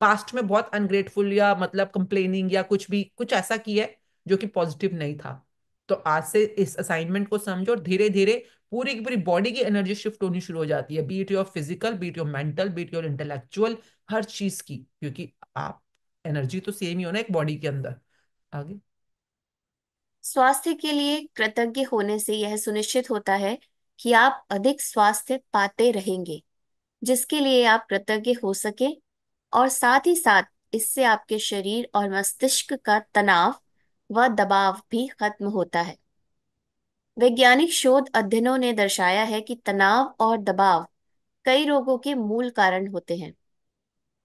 पास्ट में बहुत अनग्रेटफुल या मतलब कंप्लेनिंग या कुछ भी कुछ ऐसा किया है जो कि पॉजिटिव नहीं था। तो आज से इस असाइनमेंट को समझो और धीरे धीरे पूरी की पूरी बॉडी की एनर्जी शिफ्ट होनी शुरू हो जाती है, beat your physical, beat your mental, beat your intellectual, हर चीज की, क्योंकि आप एनर्जी तो सेम ही हो ना एक बॉडी के अंदर। आगे। स्वास्थ्य के लिए कृतज्ञ होने से यह सुनिश्चित होता है कि आप अधिक स्वास्थ्य पाते रहेंगे, जिसके लिए आप कृतज्ञ हो सके, और साथ ही साथ इससे आपके शरीर और मस्तिष्क का तनाव व दबाव भी खत्म होता है। वैज्ञानिक शोध अध्ययनों ने दर्शाया है कि तनाव और दबाव कई रोगों के मूल कारण होते हैं।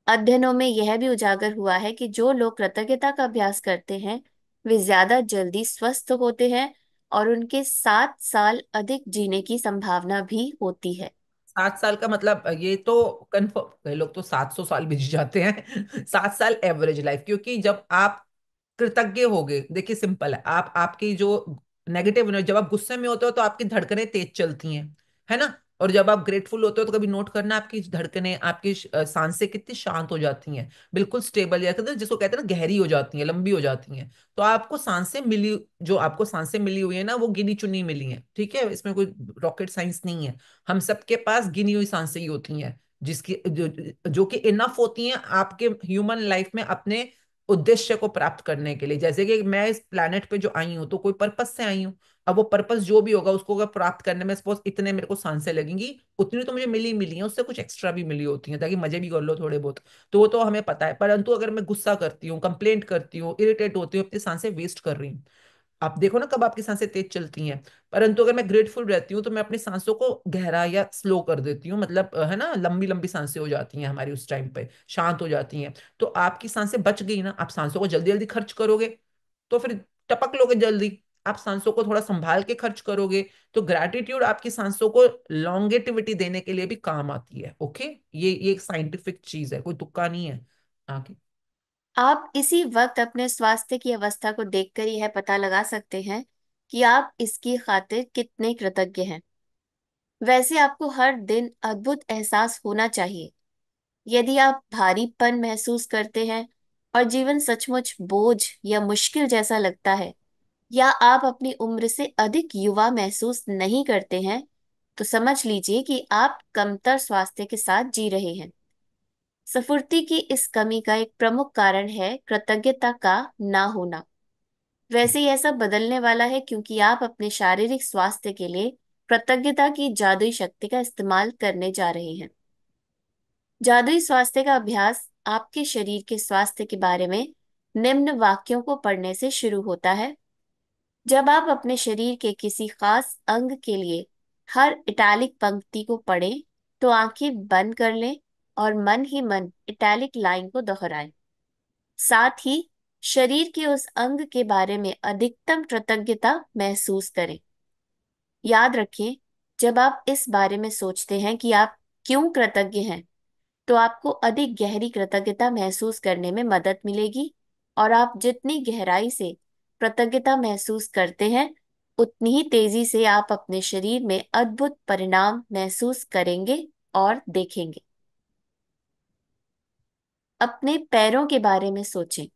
अध्ययनों में यह भी उजागर हुआ है कि जो लोग कृतज्ञता का अभ्यास करते हैं वे ज्यादा जल्दी स्वस्थ होते हैं और उनके 7 साल अधिक जीने की संभावना भी होती है। 7 साल का मतलब ये तो कन्फर्म, कई लोग तो 700 साल भी जी जाते हैं। 7 साल एवरेज लाइफ, क्योंकि जब आप कृतज्ञ होगे, देखिए सिंपल है, आप आपकी जो नेगेटिव एनर्जी, जब आप गुस्से में होते हो तो आपकी धड़कनें तेज चलती हैं, है ना, और जब आप ग्रेटफुल होते हो तो कभी नोट करना आपकी धड़कनें, आपकी सांसें कितनी शांत हो जाती हैं, बिल्कुल स्टेबल, या कहते हैं जिसको कहते हैं ना गहरी हो जाती हैं, लंबी हो जाती हैं। तो आपको सांसें मिली, जो आपको सांसें मिली हुई है ना वो गिनी चुनी मिली हैं, ठीक है, इसमें कोई रॉकेट साइंस नहीं है। हम सबके पास गिनी हुई सांसें ही होती हैं, जिसकी जो कि इनफ होती हैं आपके ह्यूमन लाइफ में अपने उद्देश्य को प्राप्त करने के लिए। जैसे कि मैं इस प्लेनेट पे जो आई हूँ तो कोई पर्पस से आई हूँ, अब वो पर्पस जो भी होगा उसको अगर प्राप्त करने में सपोज इतने मेरे को सांसें लगेंगी, उतनी तो मुझे मिली मिली है, उससे कुछ एक्स्ट्रा भी मिली होती है ताकि मजे भी कर लो थोड़े बहुत, तो वो तो हमें पता है। परंतु अगर मैं गुस्सा करती हूँ, कंप्लेंट करती हूँ, इरिटेट होती हूँ, अपनी सांसें वेस्ट कर रही हूँ। आप देखो ना कब आपकी सांसें तेज चलती हैं। परंतु अगर मैं ग्रेटफुल रहती हूँ तो मैं अपनी सांसों को गहरा या स्लो कर देती हूँ, मतलब है ना, लंबी लंबी सांसें हो जाती हैं हमारी, उस टाइम पे शांत हो जाती हैं। तो आपकी सांसें बच गई ना, आप सांसों को जल्दी जल्दी खर्च करोगे तो फिर टपक लोगे जल्दी। आप सांसों को थोड़ा संभाल के खर्च करोगे तो ग्रैटिट्यूड आपकी सांसों को लॉन्गेटिविटी देने के लिए भी काम आती है। ओके, ये एक साइंटिफिक चीज है, कोई तुक्का नहीं है। आगे। आप इसी वक्त अपने स्वास्थ्य की अवस्था को देखकर यह पता लगा सकते हैं कि आप इसकी खातिर कितने कृतज्ञ हैं। वैसे आपको हर दिन अद्भुत एहसास होना चाहिए। यदि आप भारीपन महसूस करते हैं और जीवन सचमुच बोझ या मुश्किल जैसा लगता है, या आप अपनी उम्र से अधिक युवा महसूस नहीं करते हैं, तो समझ लीजिए कि आप कमतर स्वास्थ्य के साथ जी रहे हैं। स्फूर्ति की इस कमी का एक प्रमुख कारण है कृतज्ञता का ना होना। वैसे यह सब बदलने वाला है क्योंकि आप अपने शारीरिक स्वास्थ्य के लिए कृतज्ञता की जादुई शक्ति का इस्तेमाल करने जा रहे हैं। जादुई स्वास्थ्य का अभ्यास आपके शरीर के स्वास्थ्य के बारे में निम्न वाक्यों को पढ़ने से शुरू होता है। जब आप अपने शरीर के किसी खास अंग के लिए हर इटैलिक पंक्ति को पढ़ें, तो आंखें बंद कर लें और मन ही मन इटैलिक लाइन को दोहराएं। साथ ही शरीर के उस अंग के बारे में अधिकतम कृतज्ञता महसूस करें। याद रखें, जब आप इस बारे में सोचते हैं कि आप क्यों कृतज्ञ हैं, तो आपको अधिक गहरी कृतज्ञता महसूस करने में मदद मिलेगी, और आप जितनी गहराई से कृतज्ञता महसूस करते हैं उतनी ही तेजी से आप अपने शरीर में अद्भुत परिणाम महसूस करेंगे और देखेंगे। अपने पैरों के बारे में सोचें।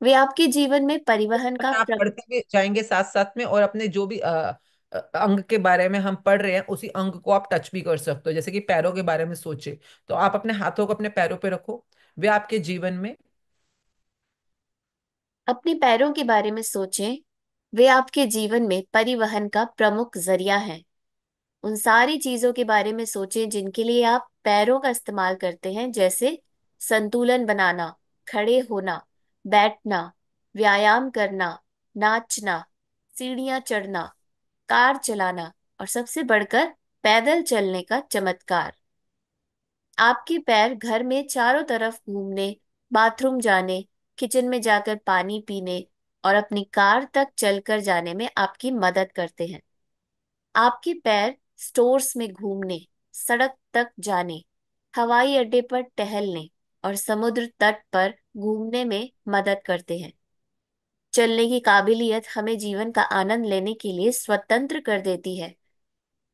वे आपके जीवन में परिवहन का आप पढ़ते भी जाएंगे साथ साथ में, और अपने जो भी अंग के बारे में हम पढ़ रहे हैं उसी अंग को आप टच भी कर सकते हो। जैसे कि पैरों के बारे में सोचे तो आप अपने हाथों को अपने पैरों पे रखो, वे आपके जीवन में अपने पैरों के बारे में सोचें। वे आपके जीवन में परिवहन का प्रमुख जरिया हैं। उन सारी चीजों के बारे में सोचें जिनके लिए आप पैरों का इस्तेमाल करते हैं, जैसे संतुलन बनाना, खड़े होना, बैठना, व्यायाम करना, नाचना, सीढ़ियां चढ़ना, कार चलाना और सबसे बढ़कर पैदल चलने का चमत्कार। आपके पैर घर में चारों तरफ घूमने, बाथरूम जाने, किचन में जाकर पानी पीने और अपनी कार तक चलकर जाने में आपकी मदद करते हैं। आपके पैर स्टोर्स में घूमने, सड़क तक जाने, हवाई अड्डे पर टहलने और समुद्र तट पर घूमने में मदद करते हैं। चलने की काबिलियत हमें जीवन का आनंद लेने के लिए स्वतंत्र कर देती है।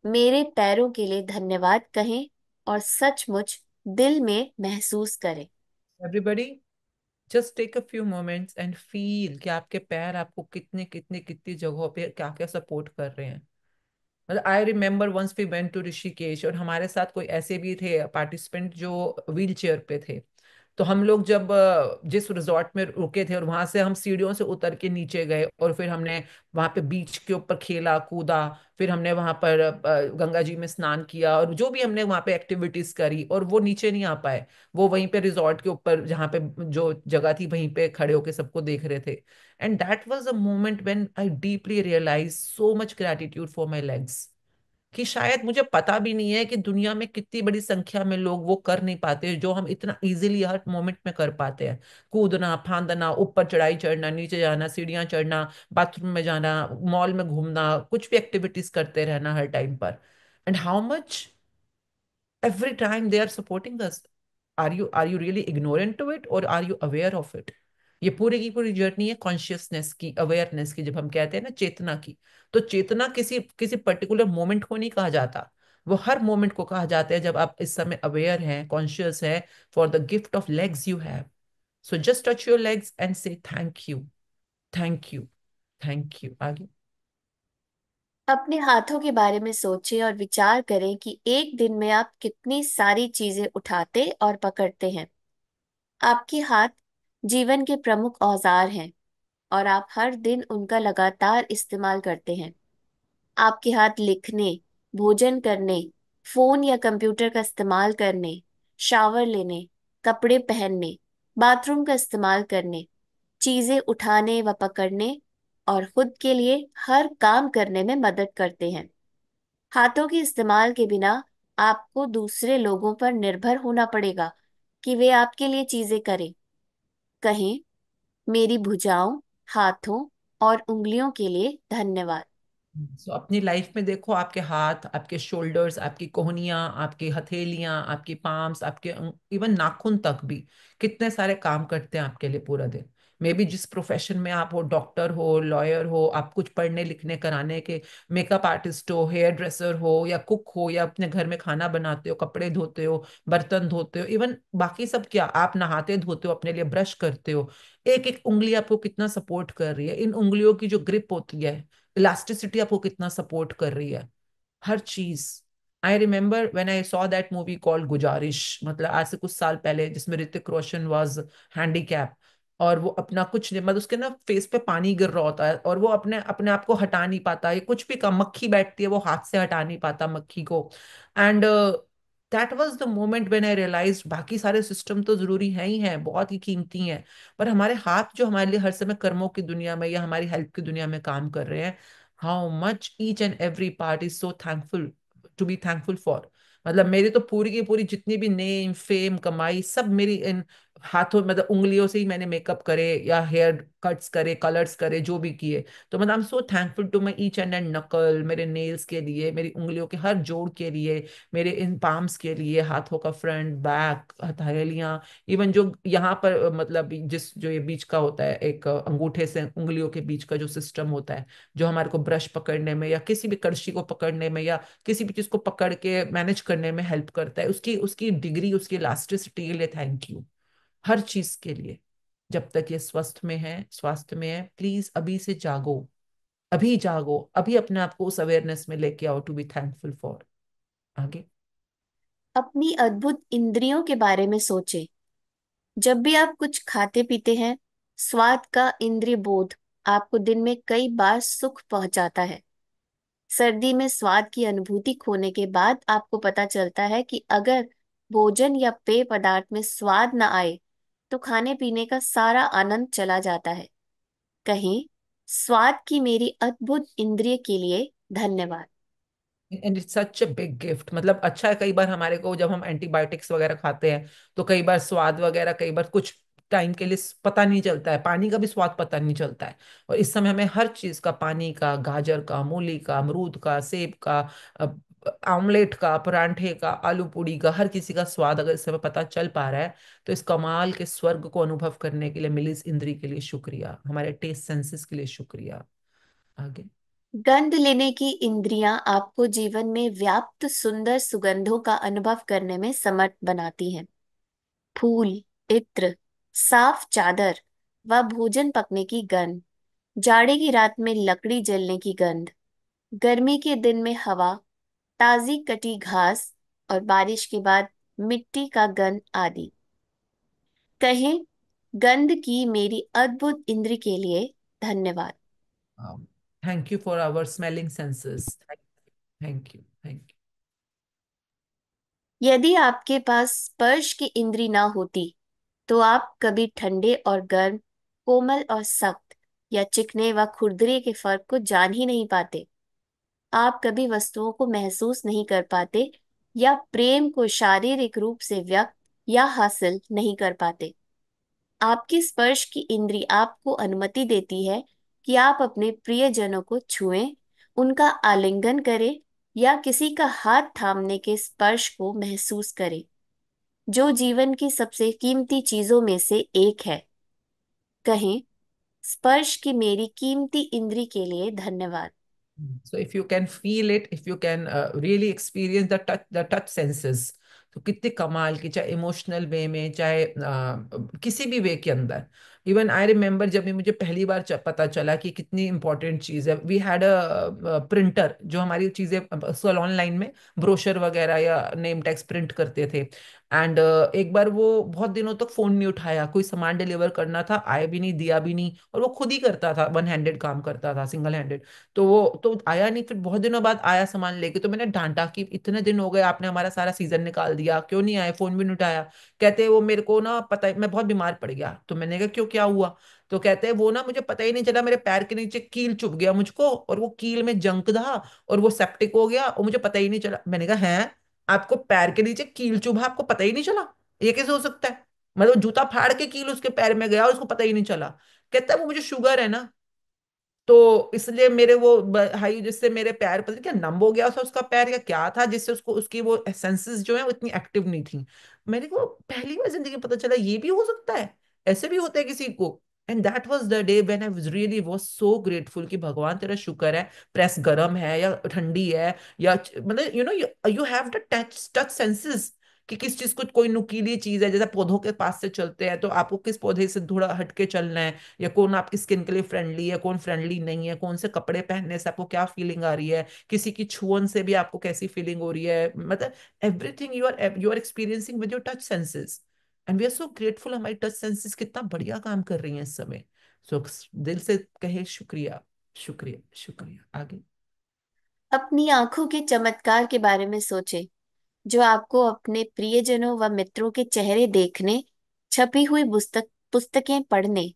मेरे पैरों के लिए धन्यवाद कहें और सचमुच दिल में महसूस करें। Everybody just take a few moments and feel कि आपके पैर आपको कितने कितने कितनी जगहों पे क्या क्या सपोर्ट कर रहे हैं। मतलब I remember once we went to Rishikesh, और हमारे साथ कोई ऐसे भी थे पार्टिसिपेंट जो व्हील चेयर पे थे। तो हम लोग जब जिस रिजॉर्ट में रुके थे और वहां से हम सीढ़ियों से उतर के नीचे गए, और फिर हमने वहां पे बीच के ऊपर खेला कूदा, फिर हमने वहां पर गंगा जी में स्नान किया, और जो भी हमने वहां पे एक्टिविटीज करी, और वो नीचे नहीं आ पाए। वो वहीं पे रिजॉर्ट के ऊपर जहाँ पे जो जगह थी वहीं पे खड़े होके सबको देख रहे थे। And that was a moment when I deeply realize so much gratitude for my legs, कि शायद मुझे पता भी नहीं है कि दुनिया में कितनी बड़ी संख्या में लोग वो कर नहीं पाते जो हम इतना इजीली हर मोमेंट में कर पाते हैं। कूदना, फांदना, ऊपर चढ़ाई चढ़ना, नीचे जाना, सीढ़ियां चढ़ना, बाथरूम में जाना, मॉल में घूमना, कुछ भी एक्टिविटीज करते रहना हर टाइम पर। And how much every time they are supporting us, are you really ignorant to it, or are you aware of it? ये पूरी की पूरी जर्नी है कॉन्शियसनेस की, अवेयरनेस की। जब हम कहते हैं ना चेतना की, तो चेतना किसी किसी पर्टिकुलर मोमेंट को नहीं कहा जाता, वो हर मोमेंट को कहा जाता है जब आप इस समय अवेयर हैं, कॉन्शियस है for the gift of legs you have. So just touch your legs and say thank you, thank you, thank you. आगे। अपने हाथों के बारे में सोचें और विचार करें कि एक दिन में आप कितनी सारी चीजें उठाते और पकड़ते हैं। आपके हाथ जीवन के प्रमुख औजार हैं और आप हर दिन उनका लगातार इस्तेमाल करते हैं। आपके हाथ लिखने, भोजन करने, फोन या कंप्यूटर का इस्तेमाल करने, शावर लेने, कपड़े पहनने, बाथरूम का इस्तेमाल करने, चीजें उठाने व पकड़ने और खुद के लिए हर काम करने में मदद करते हैं। हाथों के इस्तेमाल के बिना आपको दूसरे लोगों पर निर्भर होना पड़ेगा कि वे आपके लिए चीजें करें। कहें, मेरी भुजाओं, हाथों और उंगलियों के लिए धन्यवाद। सो अपनी लाइफ में देखो, आपके हाथ, आपके शोल्डर्स, आपकी कोहनियां, आपकी हथेलियां, आपकी पाम्स, आपके इवन नाखून तक भी कितने सारे काम करते हैं आपके लिए पूरा दिन। मे बी जिस प्रोफेशन में आप हो, डॉक्टर हो, लॉयर हो, आप कुछ पढ़ने लिखने कराने के, मेकअप आर्टिस्ट हो, हेयर ड्रेसर हो, या कुक हो, या अपने घर में खाना बनाते हो, कपड़े धोते हो, बर्तन धोते हो, इवन बाकी सब क्या, आप नहाते धोते हो, अपने लिए ब्रश करते हो। एक एक उंगली आपको कितना सपोर्ट कर रही है, इन उंगलियों की जो ग्रिप होती है, इलास्टिसिटी आपको कितना सपोर्ट कर रही है, हर चीज। I remember when I saw that movie called गुजारिश, मतलब आज से कुछ साल पहले, जिसमें ऋतिक रोशन वाज हैंडीकैप, और वो अपना कुछ नहीं, मतलब उसके ना फेस पे पानी गिर रहा होता है, और वो अपने अपने आप को हटा नहीं पाता, ये कुछ भी काम, मक्खी बैठती है वो हाथ से हटा नहीं पाता मक्खी को। And that was the moment when I realize बाकी सारे सिस्टम तो जरूरी है ही हैं, बहुत ही कीमती हैं, पर हमारे हाथ जो हमारे लिए हर समय कर्मों की दुनिया में या हमारी हेल्प की दुनिया में काम कर रहे हैं, how much each and every part is so thankful to be thankful for. मतलब मेरी तो पूरी की पूरी जितनी भी नेम फेम कमाई सब मेरी इन हाथों, मतलब उंगलियों से ही मैंने मेकअप करे या हेयर कट्स करे, कलर्स करे, जो भी किए। तो मतलब I am so thankful to my each and knuckle, मेरे नेल्स के लिए, मेरी उंगलियों के हर जोड़ के लिए, मेरे इन पाम्स के लिए, हाथों का फ्रंट बैक, हथेलियां, इवन जो यहाँ पर मतलब जिस जो ये बीच का होता है, एक अंगूठे से उंगलियों के बीच का जो सिस्टम होता है, जो हमारे को ब्रश पकड़ने में या किसी भी कड़छी को पकड़ने में या किसी भी चीज को पकड़ के मैनेज करने में हेल्प करता है, उसकी उसकी डिग्री, उसकी इलास्टिसिटी के लिए थैंक यू, हर चीज के लिए। जब तक ये स्वस्थ में है, स्वास्थ्य में है, प्लीज अभी से जागो, अभी जागो, अभी अपने आप को उस अवेयरनेस में लेके आओ टू बी थैंकफुल फॉर। आगे। अपनी अद्भुत इंद्रियों के बारे में सोचें। जब भी आप कुछ खाते पीते हैं, स्वाद का इंद्रिय बोध आपको दिन में कई बार सुख पहुंचाता है। सर्दी में स्वाद की अनुभूति खोने के बाद आपको पता चलता है कि अगर भोजन या पेय पदार्थ में स्वाद न आए तो खाने पीने का सारा आनंद चला जाता है। कहें, स्वाद की मेरी अद्भुत इंद्रिय के लिए धन्यवाद। And it's such a big gift. मतलब अच्छा है, कई बार हमारे को जब हम एंटीबायोटिक्स वगैरह खाते हैं तो कई बार स्वाद वगैरह कई बार कुछ टाइम के लिए पता नहीं चलता है, पानी का भी स्वाद पता नहीं चलता है। और इस समय हमें हर चीज का, पानी का, गाजर का, मूली का, अमरूद का, सेब का, अ, आमलेट का, परांठे का, आलू पूड़ी का, हर किसी का स्वाद अगर इस समय पता चल पा रहा है तो इस कमाल के स्वर्ग को अनुभव करने के लिए मिली इस इंद्री के लिए शुक्रिया, हमारे टेस्ट सेंसेस के लिए शुक्रिया। आगे। गंध लेने की इंद्रियां आपको जीवन में व्याप्त सुंदर सुगंधों का अनुभव करने में समर्थ बनाती हैं। फूल, इत्र, साफ चादर व भोजन पकने की गंध, जाड़े की रात में लकड़ी जलने की गंध, गर्मी के दिन में हवा, ताजी कटी घास और बारिश के बाद मिट्टी का गंध आदि। कहें, गंध की मेरी अद्भुत इंद्र के लिए धन्यवाद। Thank you for our smelling senses. Thank you, thank यदि आपके पास स्पर्श की इंद्री ना होती तो आप कभी ठंडे और गर्म, कोमल और सख्त या चिकने व खुरदरे के फर्क को जान ही नहीं पाते। आप कभी वस्तुओं को महसूस नहीं कर पाते या प्रेम को शारीरिक रूप से व्यक्त या हासिल नहीं कर पाते। आपकी स्पर्श की इंद्री आपको अनुमति देती है कि आप अपने प्रियजनों को छुएं, उनका आलिंगन करें या किसी का हाथ थामने के स्पर्श को महसूस करें, जो जीवन की सबसे कीमती चीजों में से एक है। कहें, स्पर्श की मेरी कीमती इंद्री के लिए धन्यवाद। So if you can feel it, if you can really experience the touch senses, तो कितने कमाल की, चाहे इमोशनल वे में, चाहे किसी भी वे के अंदर। इवन आई रिमेम्बर जब भी मुझे पहली बार पता चला कि कितनी इंपॉर्टेंट चीज़ है, वी हैड अ प्रिंटर जो हमारी चीज़ें ऑनलाइन में ब्रोशर वगैरह या नेम टैग्स प्रिंट करते थे। एंड एक बार वो बहुत दिनों तक फोन नहीं उठाया, कोई सामान डिलीवर करना था, आया भी नहीं, दिया भी नहीं, और वो खुद ही करता था, वन हैंडेड काम करता था, सिंगल हैंडेड। तो वो तो आया नहीं, फिर बहुत दिनों बाद आया सामान लेके, तो मैंने डांटा कि इतने दिन हो गए, आपने हमारा सारा सीजन निकाल दिया, क्यों नहीं आए, फोन भी नहीं उठाया। कहते वो मेरे को ना पता है मैं बहुत बीमार पड़ गया। तो मैंने कहा क्यों, क्या हुआ? तो कहते हैं वो ना मुझे पता ही नहीं चला, मेरे पैर के नीचे कील चुभ गया मुझको, और वो कील में जंक था और वो सेप्टिक हो गया और मुझे पता ही नहीं चला। मैंने कहा है, आपको पैर के नीचे कील चुभा, आपको पता ही नहीं चला? ये कैसे हो सकता है? मतलब जूता फाड़ के कील उसके पैर में गया और उसको पता ही नहीं चला। कहता है वो मुझे शुगर है ना, तो इसलिए मेरे वो भाई, जिससे मेरे पैर पता नहीं क्या नम हो गया था, उसका पैर या क्या था जिससे उसको उसकी वो सेंसेस जो है वो इतनी एक्टिव नहीं थी। मेरे को पहली बार जिंदगी में पता चला ये भी हो सकता है, ऐसे भी होता है किसी को। And that was the day when I was really was so grateful कि भगवान तेरा शुक्र है, प्रेस गर्म है या ठंडी है, या मतलब you know you have the touch touch senses कि किस चीज को, कोई नुकीली चीज है, जैसे पौधों के पास से चलते हैं तो आपको किस पौधे से थोड़ा हटके चलना है, या कौन आपकी स्किन के लिए फ्रेंडली है, कौन फ्रेंडली नहीं है, कौन से कपड़े पहनने से आपको क्या फीलिंग आ रही है, किसी की छुअन से भी आपको कैसी फीलिंग हो रही है, मतलब everything you are experiencing with your touch senses. And we are so grateful, हमारी टच सेंसेस कितना बढ़िया काम कर रही हैं इस समय। सो दिल से कहे शुक्रिया, शुक्रिया, शुक्रिया। आगे। अपनी आंखों के चमत्कार के बारे में सोचें, जो आपको अपने प्रियजनों व मित्रों के चेहरे देखने, छपी हुई पुस्तकें पढ़ने,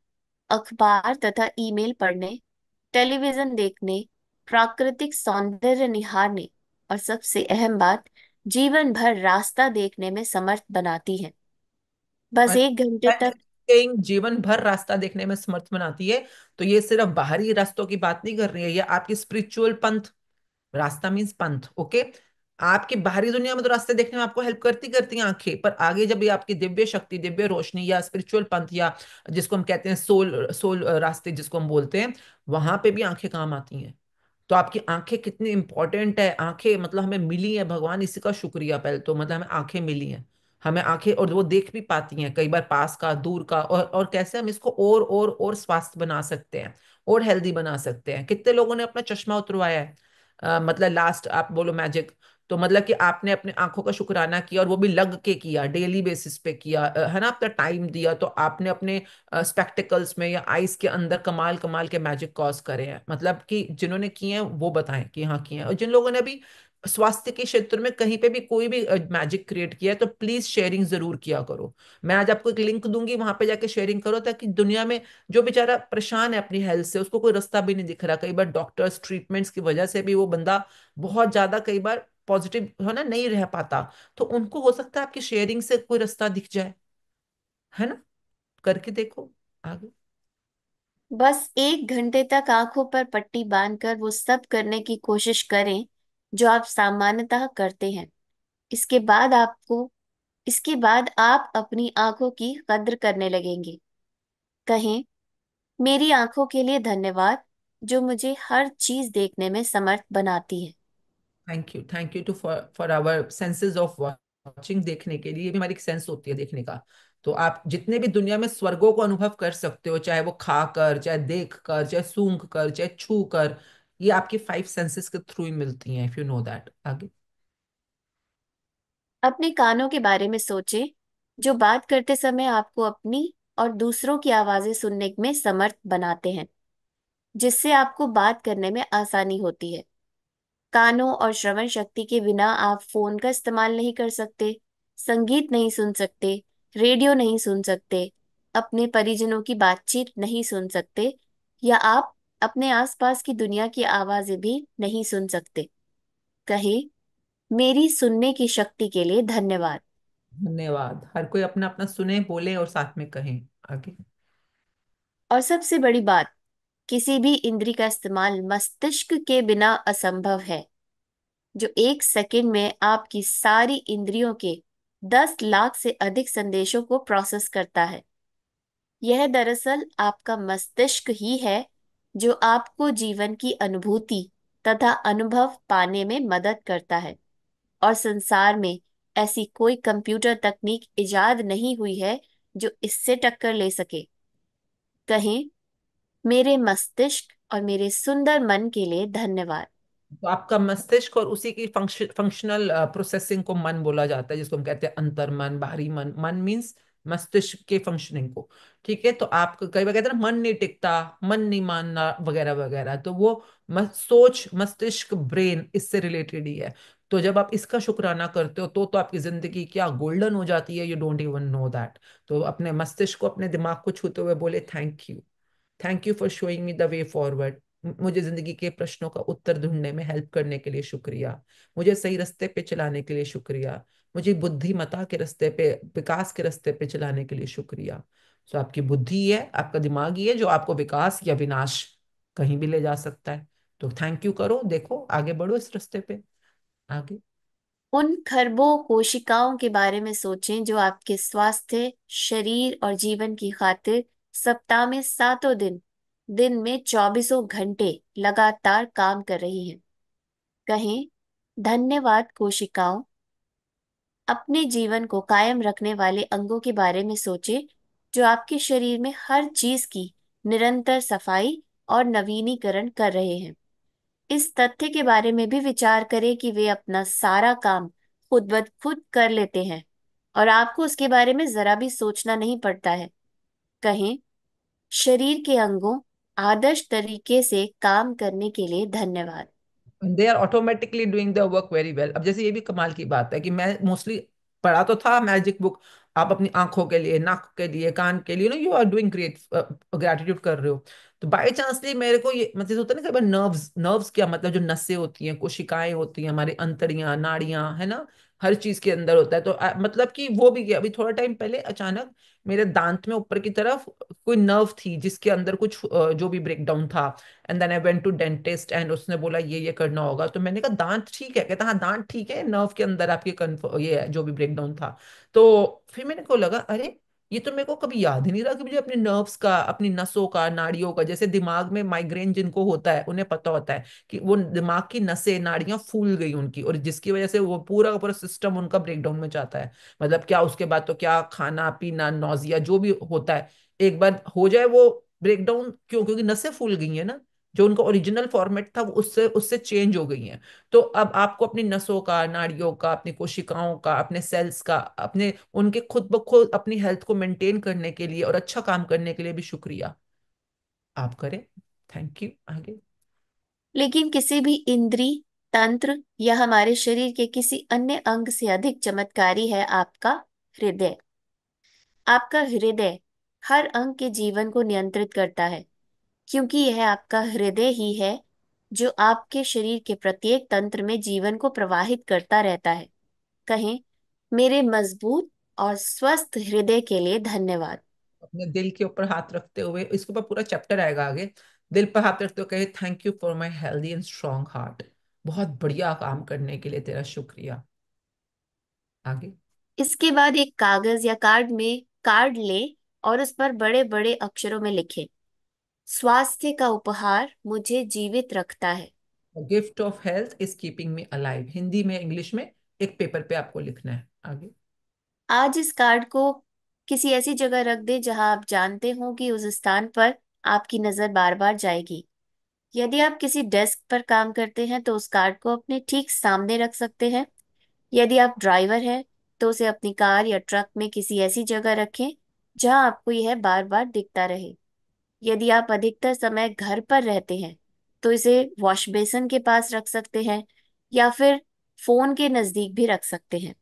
अखबार तथा ईमेल पढ़ने, टेलीविजन देखने, प्राकृतिक सौंदर्य निहारने और सबसे अहम बात, जीवन भर रास्ता देखने में समर्थ बनाती है। बस एक घंटे तक। जीवन भर रास्ता देखने में समर्थ बनाती है, तो ये सिर्फ बाहरी रास्तों की बात नहीं कर रही है, ये आपकी स्पिरिचुअल पंथ, रास्ता मीन्स पंथ, ओके। आपकी बाहरी दुनिया में तो रास्ते देखने में आपको हेल्प करती करती हैं आंखें, पर आगे जब ये आपकी दिव्य शक्ति, दिव्य रोशनी या स्पिरिचुअल पंथ, या जिसको हम कहते हैं सोल सोल रास्ते जिसको हम बोलते हैं, वहां पे भी आंखें काम आती हैं। तो आपकी आंखें कितनी इंपॉर्टेंट है, आंखें मतलब हमें मिली है, भगवान इसी का शुक्रिया पहले तो, मतलब हमें आंखें मिली हैं, हमें आंखें, और वो देख भी पाती हैं कई बार पास का, दूर का, और कैसे हम इसको और स्वास्थ्य बना सकते हैं, और हेल्दी बना सकते हैं। कितने लोगों ने अपना चश्मा उतरवाया है, मतलब लास्ट आप बोलो मैजिक, तो मतलब कि आपने अपने आंखों का शुक्राना किया, और वो भी लग के किया, डेली बेसिस पे किया, है ना, अपना टाइम दिया, तो आपने अपने स्पेक्टिकल्स में या आईज के अंदर कमाल कमाल के मैजिक कॉज करे हैं। मतलब कि जिन्होंने किए हैं वो बताएं कि हाँ किए हैं, और जिन लोगों ने अभी स्वास्थ्य के क्षेत्र में कहीं पे भी कोई भी मैजिक क्रिएट किया है तो प्लीज शेयरिंग जरूर किया करो। मैं आज आपको एक लिंक दूंगी, वहां पे जाके शेयरिंग करो, ताकि दुनिया में जो बेचारा परेशान है अपनी हेल्थ से, उसको कोई रास्ता भी नहीं दिख रहा, कई बार डॉक्टर्स ट्रीटमेंट्स की वजह से भी वो बंदा बहुत ज्यादा कई बार पॉजिटिव है ना नहीं रह पाता, तो उनको हो सकता है आपकी शेयरिंग से कोई रास्ता दिख जाए, है ना। करके देखो आगे। बस 1 घंटे तक आंखों पर पट्टी बांधकर वो सब करने की कोशिश करें जो आप सामान्यतः करते हैं। इसके बाद आपको इसके बाद आप अपनी आंखों की कद्र करने लगेंगे। कहें, मेरी आंखों के लिए धन्यवाद जो मुझे हर चीज देखने में समर्थ बनाती है। Thank you too for our senses of watching, देखने के लिए, ये भी हमारी एक सेंस होती है देखने का। तो आप जितने भी दुनिया में स्वर्गों को अनुभव कर सकते हो, चाहे वो खा कर, चाहे देख कर, चाहे सूंघ कर, चाहे छू कर, ये आपकी 5 सेंसेस के थ्रू ही मिलती हैं, इफ यू नो दैट। आगे। अपने कानों के बारे में सोचें जो बात करते समय आपको अपनी और दूसरों की आवाजें सुनने में समर्थ बनाते हैं, जिससे आपको बात करने में आसानी होती है। कानों और श्रवण शक्ति के बिना आप फोन का इस्तेमाल नहीं कर सकते, संगीत नहीं सुन सकते, रेडियो नहीं सुन सकते, अपने परिजनों की बातचीत नहीं सुन सकते, या आप अपने आसपास की दुनिया की आवाजें भी नहीं सुन सकते। कहे, मेरी सुनने की शक्ति के लिए धन्यवाद। धन्यवाद। हर कोई अपना अपना सुने, बोले और साथ में कहें। आगे। और सबसे बड़ी बात, किसी भी इंद्री का इस्तेमाल मस्तिष्क के बिना असंभव है, जो 1 सेकंड में आपकी सारी इंद्रियों के 10 लाख से अधिक संदेशों को प्रोसेस करता है। यह दरअसल आपका मस्तिष्क ही है जो आपको जीवन की अनुभूति तथा अनुभव पाने में मदद करता है, और संसार में ऐसी कोई कंप्यूटर तकनीक इजाद नहीं हुई है जो इससे टक्कर ले सके। कहें, मेरे मस्तिष्क और मेरे सुंदर मन के लिए धन्यवाद। तो आपका मस्तिष्क और उसी की फंक्शनल प्रोसेसिंग को मन बोला जाता है, जिसको हम कहते हैं अंतर मन, बाहरी मन। मन मीन्स मस्तिष्क के फंक्शनिंग को। ठीक है, तो आप कई बार कहते हैं ना मन नहीं टिकता, मन नहीं मानना वगैरह वगैरह, तो वो सोच, मस्तिष्क, ब्रेन इससे रिलेटेड ही है। तो जब आप इसका शुक्राना करते हो तो आपकी जिंदगी क्या गोल्डन हो जाती है, you don't even know that. तो अपने मस्तिष्क को, अपने दिमाग को छूते हुए बोले thank you. Thank you for showing me the way forward. मुझे जिंदगी के प्रश्नों का उत्तर ढूंढने में हेल्प करने के लिए शुक्रिया। मुझे सही रास्ते पे चलाने के लिए शुक्रिया। मुझे बुद्धिमत्ता के रास्ते पे, विकास के रास्ते पे चलाने के लिए शुक्रिया। सो आपकी बुद्धि ही है, आपका दिमाग ही है जो आपको विकास या विनाश कहीं भी ले जा सकता है। तो थैंक यू करो, देखो आगे बढ़ो इस रास्ते पे। आगे। उन खरबों कोशिकाओं के बारे में सोचें जो आपके स्वास्थ्य, शरीर और जीवन की खातिर सप्ताह में 7 दिन, दिन में 24 घंटे लगातार काम कर रही हैं। कहें, धन्यवाद कोशिकाओं। अपने जीवन को कायम रखने वाले अंगों के बारे में सोचें जो आपके शरीर में हर चीज की निरंतर सफाई और नवीनीकरण कर रहे हैं। इस तथ्य के बारे में भी विचार करें कि वे अपना सारा काम खुद ब खुद कर लेते हैं और आपको उसके बारे में जरा भी सोचना नहीं पड़ता है। कहें, शरीर के अंगों आदर्श तरीके से काम करने के लिए धन्यवाद। They are automatically doing the work very well. अब जैसे ये भी कमाल की बात है कि मैं मोस्टली पढ़ा तो था मैजिक बुक, आप अपनी आंखों के लिए, नाक के लिए, कान के लिए, you are doing great, gratitude कर रहे हो। तो बाई चांसली मेरे को ये मतलब होता है ना, कई बार नर्व्स, नर्व्स क्या मतलब, जो नसें होती हैं, कोशिकाएं होती हैं, हमारी अंतड़ियां, नाड़ियां, है ना, हर चीज के अंदर होता है। तो मतलब कि वो भी गया। अभी थोड़ा टाइम पहले अचानक मेरे दांत में ऊपर की तरफ कोई नर्व थी जिसके अंदर कुछ जो भी ब्रेकडाउन था। And then I went to dentist एंड उसने बोला ये करना होगा। तो मैंने कहा दांत ठीक है? कहता हाँ दांत ठीक है, नर्व के अंदर आपके ये है जो भी ब्रेकडाउन था। तो फिर मेरे को लगा अरे, ये तो मेरे को कभी याद ही नहीं रहा कि मुझे अपने नर्व्स का, अपनी नसों का, नाड़ियों का, जैसे दिमाग में माइग्रेन जिनको होता है उन्हें पता होता है कि वो दिमाग की नसें, नाड़ियां फूल गई उनकी, और जिसकी वजह से वो पूरा का पूरा सिस्टम उनका ब्रेकडाउन में जाता है। मतलब क्या उसके बाद तो क्या, खाना पीना, नौजिया जो भी होता है, एक बार हो जाए वो ब्रेकडाउन, क्यों? क्योंकि नसें फूल गई है ना, जो उनका ओरिजिनल फॉर्मेट था वो उससे उससे चेंज हो गई हैं। तो अब आपको अपनी नसों का, नाड़ियों का, अपनी कोशिकाओं का, अपने सेल्स का, अपने उनके खुद ब खुद अपनी हेल्थ को मेंटेन करने के लिए और अच्छा काम करने के लिए भी शुक्रिया आप करें। Thank you. आगे। लेकिन किसी भी इंद्री तंत्र या हमारे शरीर के किसी अन्य अंग से अधिक चमत्कारी है आपका हृदय। आपका हृदय हर अंग के जीवन को नियंत्रित करता है, क्योंकि यह आपका हृदय ही है जो आपके शरीर के प्रत्येक तंत्र में जीवन को प्रवाहित करता रहता है। कहें, मेरे मजबूत और स्वस्थ हृदय के लिए धन्यवाद। अपने दिल के ऊपर हाथ रखते हुए, इसके ऊपर पूरा चैप्टर आएगा आगे, दिल पर हाथ रखते हुए कहे, thank you for my healthy and strong heart. बहुत बढ़िया काम करने के लिए तेरा शुक्रिया। आगे। इसके बाद एक कागज या कार्ड ले और उस पर बड़े बड़े अक्षरों में लिखें, स्वास्थ्य का उपहार मुझे जीवित रखता है। Gift of health is keeping me alive, Hindi में इंग्लिश में एक पेपर पे आपको लिखना है। आगे। आज इस कार्ड को किसी ऐसी जगह रख दे जहां आप जानते हो कि उस स्थान पर आपकी नजर बार बार जाएगी। यदि आप किसी डेस्क पर काम करते हैं तो उस कार्ड को अपने ठीक सामने रख सकते हैं। यदि आप ड्राइवर हैं तो उसे अपनी कार या ट्रक में किसी ऐसी जगह रखें जहां आपको यह बार बार दिखता रहे। यदि आप अधिकतर समय घर पर रहते हैं तो इसे वॉश बेसिन के पास रख सकते हैं या फिर फोन के नजदीक भी रख सकते हैं।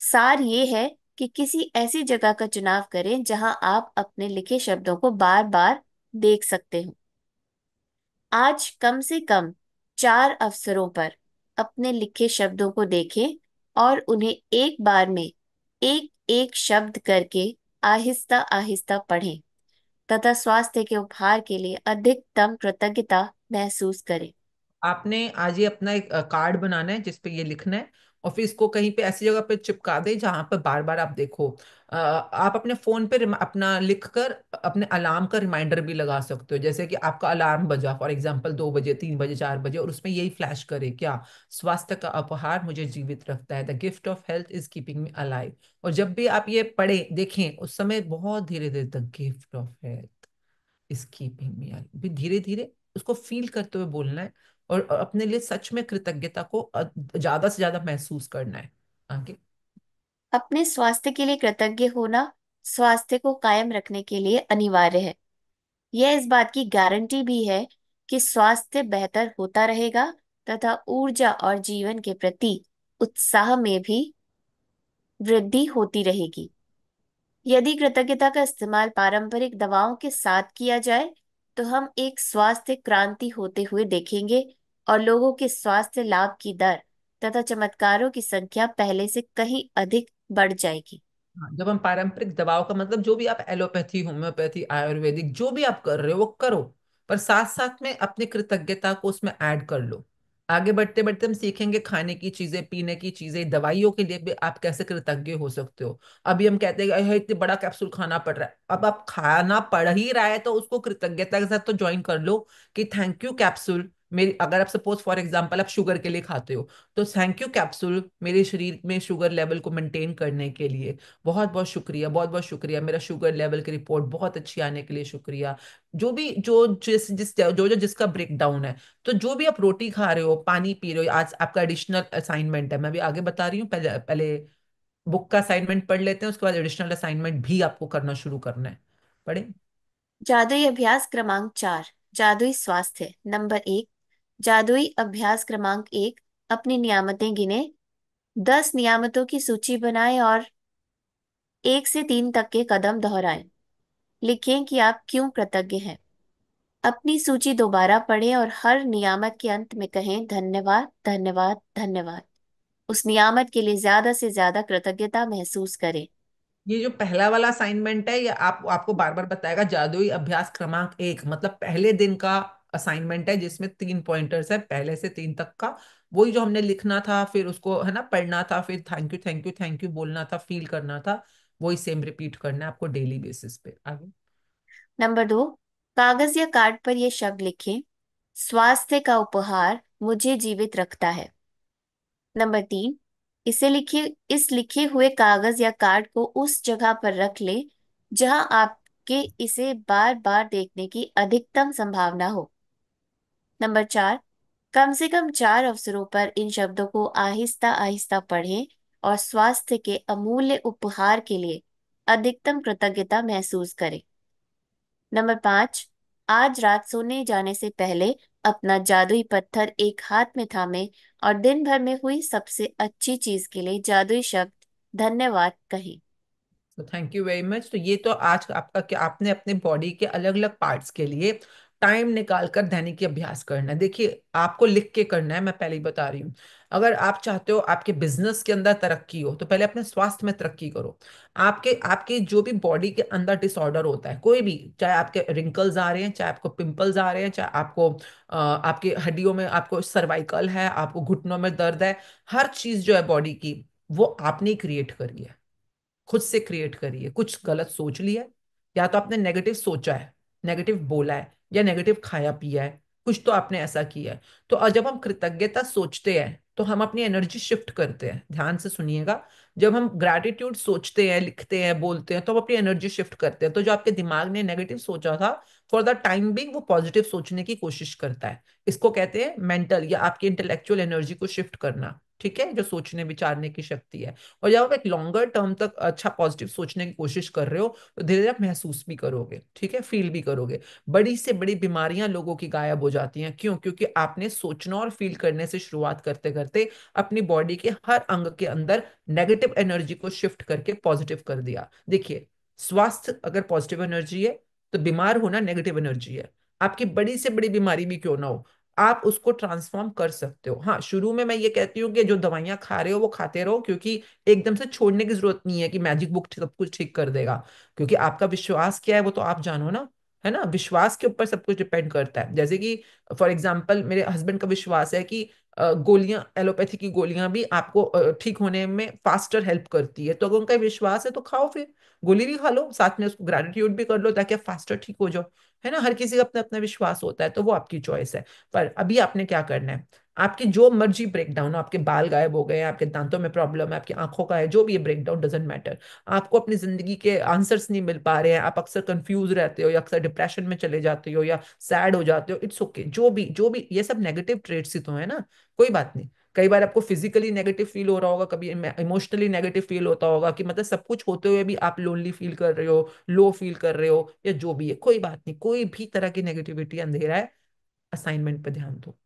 सार ये है कि किसी ऐसी जगह का चुनाव करें जहां आप अपने लिखे शब्दों को बार बार देख सकते हो। आज कम से कम 4 अवसरों पर अपने लिखे शब्दों को देखें और उन्हें एक बार में एक एक शब्द करके आहिस्ता आहिस्ता पढ़ें तथा स्वास्थ्य के उपहार के लिए अधिकतम कृतज्ञता महसूस करें। आपने आज ये अपना एक कार्ड बनाना है जिसपे ये लिखना है, और फिर इसको कहीं पे ऐसी जगह पे चिपका दे जहां पर बार बार आप देखो। आप अपने फोन पे अपना लिख कर अपने अलार्म का रिमाइंडर भी लगा सकते हो, जैसे कि आपका अलार्म बजा फॉर एग्जांपल 2 बजे, 3 बजे, 4 बजे, और उसमें यही फ्लैश करे, क्या, स्वास्थ्य का उपहार मुझे जीवित रखता है, the gift of health is keeping me alive. और जब भी आप ये पढ़े देखें उस समय बहुत धीरे धीरे, the gift of health is keeping me alive, भी धीरे धीरे उसको फील करते हुए बोलना है, और अपने लिए सच में कृतज्ञता को ज्यादा से ज्यादा महसूस करना है। आगे। अपने स्वास्थ्य के लिए कृतज्ञ होना स्वास्थ्य को कायम रखने के लिए अनिवार्य है। यह इस बात की गारंटी भी है कि स्वास्थ्य बेहतर होता रहेगा तथा ऊर्जा और जीवन के प्रति उत्साह में भी वृद्धि होती रहेगी। यदि कृतज्ञता का इस्तेमाल पारंपरिक दवाओं के साथ किया जाए तो हम एक स्वास्थ्य क्रांति होते हुए देखेंगे और लोगों के स्वास्थ्य लाभ की दर तथा चमत्कारों की संख्या पहले से कहीं अधिक बढ़ जाएगी। हाँ, जब हम पारंपरिक दवाओं का मतलब जो भी आप एलोपैथी, होम्योपैथी, आयुर्वेदिक जो भी आप कर रहे हो वो करो, पर साथ साथ में अपनी कृतज्ञता को उसमें ऐड कर लो। आगे बढ़ते बढ़ते हम सीखेंगे खाने की चीजें, पीने की चीजें, दवाइयों के लिए भी आप कैसे कृतज्ञ हो सकते हो। अभी हम कहते हैं कि "अरे, इतने बड़ा कैप्सूल खाना पड़ रहा है", अब आप खाना पड़ ही रहा है तो उसको कृतज्ञता के साथ तो ज्वाइन कर लो कि थैंक यू कैप्सूल मेरी, अगर आप सपोज फॉर एग्जांपल आप शुगर के लिए खाते हो तो थैंक यू कैप्सूल मेरे शरीर में शुगर लेवल को मेंटेन करने के लिए, बहुत बहुत शुक्रिया, बहुत बहुत शुक्रिया, मेरा शुगर लेवल की रिपोर्ट बहुत अच्छी आने के लिए शुक्रिया। जो भी जो जिस जिस जो जो जिसका ब्रेक डाउन है, तो जो भी आप रोटी खा रहे हो, पानी पी रहे हो, आज आपका एडिशनल असाइनमेंट है, मैं भी आगे बता रही हूँ, पहले पहले बुक का असाइनमेंट पढ़ लेते हैं, उसके बाद एडिशनल असाइनमेंट भी आपको करना शुरू करना है। पढ़े। जादुई अभ्यास क्रमांक 4, जादुई स्वास्थ्य। नंबर 1, जादुई अभ्यास क्रमांक 1, अपनी नियामतें गिने। 10 नियामतों की सूची बनाएं और 1 से 3 तक के कदम दोहराएं। लिखें कि आप क्यों कृतज्ञ हैं। अपनी सूची दोबारा पढ़ें और हर नियामत के अंत में कहें, धन्यवाद, धन्यवाद, धन्यवाद। उस नियामत के लिए ज्यादा से ज्यादा कृतज्ञता महसूस करें। ये जो पहला वाला असाइनमेंट है ये आपको बार बार बताएगा, जादुई अभ्यास क्रमांक 1 मतलब पहले दिन का असाइनमेंट है जिसमें 3 पॉइंटर्स है, पहले से 3 तक का। वही जो हमने लिखना था, फिर उसको है ना पढ़ना था, फिर thank you thank you thank you बोलना था, फील करना था, वही सेम रिपीट करना है आपको डेली बेसिस पे। आगे। नंबर 2, कागज या कार्ड पर ये शब्द लिखें, स्वास्थ्य का उपहार मुझे जीवित रखता है। नंबर 3, इस लिखे हुए कागज या कार्ड को उस जगह पर रख लें जहां आपके इसे बार बार देखने की अधिकतम संभावना हो। नंबर 4, कम से कम 4 अवसरों पर इन शब्दों को आहिस्ता आहिस्ता पढ़ें और स्वास्थ्य के अमूल्य उपहार के लिए अधिकतम कृतज्ञता महसूस करें। नंबर 5, आज रात सोने जाने से पहले अपना जादुई पत्थर एक हाथ में थामे और दिन भर में हुई सबसे अच्छी चीज के लिए जादुई शब्द धन्यवाद कहें। तो थैंक यू वेरी मच। तो ये तो आज आपका क्या, आपने अपने बॉडी के अलग अलग पार्ट्स के लिए टाइम निकाल कर दैनिक अभ्यास करना है। देखिए, आपको लिख के करना है, मैं पहले ही बता रही हूँ। अगर आप चाहते हो आपके बिजनेस के अंदर तरक्की हो, तो पहले अपने स्वास्थ्य में तरक्की करो। आपके आपके जो भी बॉडी के अंदर डिसऑर्डर होता है, कोई भी, चाहे आपके रिंकल्स आ रहे हैं, चाहे आपको पिंपल्स आ रहे हैं, चाहे आपको आपकी हड्डियों में आपको सर्वाइकल है, आपको घुटनों में दर्द है, हर चीज जो है बॉडी की, वो आपने क्रिएट करी है, खुद से क्रिएट करी है। कुछ गलत सोच लिया है, या तो आपने नेगेटिव सोचा है, नेगेटिव बोला है, या नेगेटिव खाया पिया है, कुछ तो आपने ऐसा किया है। तो जब हम कृतज्ञता सोचते हैं तो हम अपनी एनर्जी शिफ्ट करते हैं। ध्यान से सुनिएगा, जब हम ग्रैटिट्यूड सोचते हैं, लिखते हैं, बोलते हैं, तो हम अपनी एनर्जी शिफ्ट करते हैं। तो जो आपके दिमाग ने नेगेटिव सोचा था, फॉर द टाइम बिंग वो पॉजिटिव सोचने की कोशिश करता है। इसको कहते हैं मेंटल या आपकी इंटेलेक्चुअल एनर्जी को शिफ्ट करना। ठीक है, जो सोचने विचारने की शक्ति है। और जब आप एक लॉन्गर टर्म तक अच्छा पॉजिटिव सोचने की कोशिश कर रहे हो, तो धीरे धीरे आप महसूस भी करोगे, ठीक है, फील भी करोगे। बड़ी से बड़ी बीमारियां लोगों की गायब हो जाती हैं। क्यों? क्योंकि आपने सोचना और फील करने से शुरुआत करते करते अपनी बॉडी के हर अंग के अंदर नेगेटिव एनर्जी को शिफ्ट करके पॉजिटिव कर दिया। देखिए, स्वास्थ्य अगर पॉजिटिव एनर्जी है, तो बीमार होना नेगेटिव एनर्जी है। आपकी बड़ी से बड़ी बीमारी भी क्यों ना हो, आप उसको ट्रांसफॉर्म कर सकते हो। हाँ, शुरू में मैं ये कहती हूँ कि जो दवाइयां खा रहे हो वो खाते रहो, क्योंकि एकदम से छोड़ने की जरूरत नहीं है कि मैजिक बुक सब कुछ ठीक कर देगा। क्योंकि आपका विश्वास क्या है वो तो आप जानो ना, है ना। विश्वास के ऊपर सब कुछ डिपेंड करता है। जैसे कि फॉर एग्जाम्पल, मेरे हस्बैंड का विश्वास है कि गोलियां, एलोपैथी की गोलियां भी आपको ठीक होने में फास्टर हेल्प करती है। तो अगर उनका विश्वास है तो खाओ, फिर गोली भी खा लो, साथ में उसको ग्रेटिट्यूड भी कर लो, ताकि आप फास्टर ठीक हो जाओ। है ना, हर किसी का अपना अपना विश्वास होता है, तो वो आपकी चॉइस है। पर अभी आपने क्या करना है, आपकी जो मर्जी ब्रेकडाउन हो, आपके बाल गायब हो गए हैं, आपके दांतों में प्रॉब्लम है, आपकी आंखों का है, जो भी ये ब्रेकडाउन डजेंट मैटर। आपको अपनी जिंदगी के आंसर्स नहीं मिल पा रहे हैं, आप अक्सर कंफ्यूज रहते हो, या अक्सर डिप्रेशन में चले जाते हो, या सैड हो जाते हो, इट्स ओके। जो भी ये सब नेगेटिव ट्रेट्स ही तो है ना, कोई बात नहीं। कई बार आपको फिजिकली नेगेटिव फील हो रहा होगा, कभी इमोशनली नेगेटिव फील होता होगा, कि मतलब सब कुछ होते हुए भी आप लोनली फील कर रहे हो, लो फील कर रहे हो, या जो भी है, कोई बात नहीं। कोई भी तरह की नेगेटिविटी अंधेरा है, असाइनमेंट पे ध्यान दो,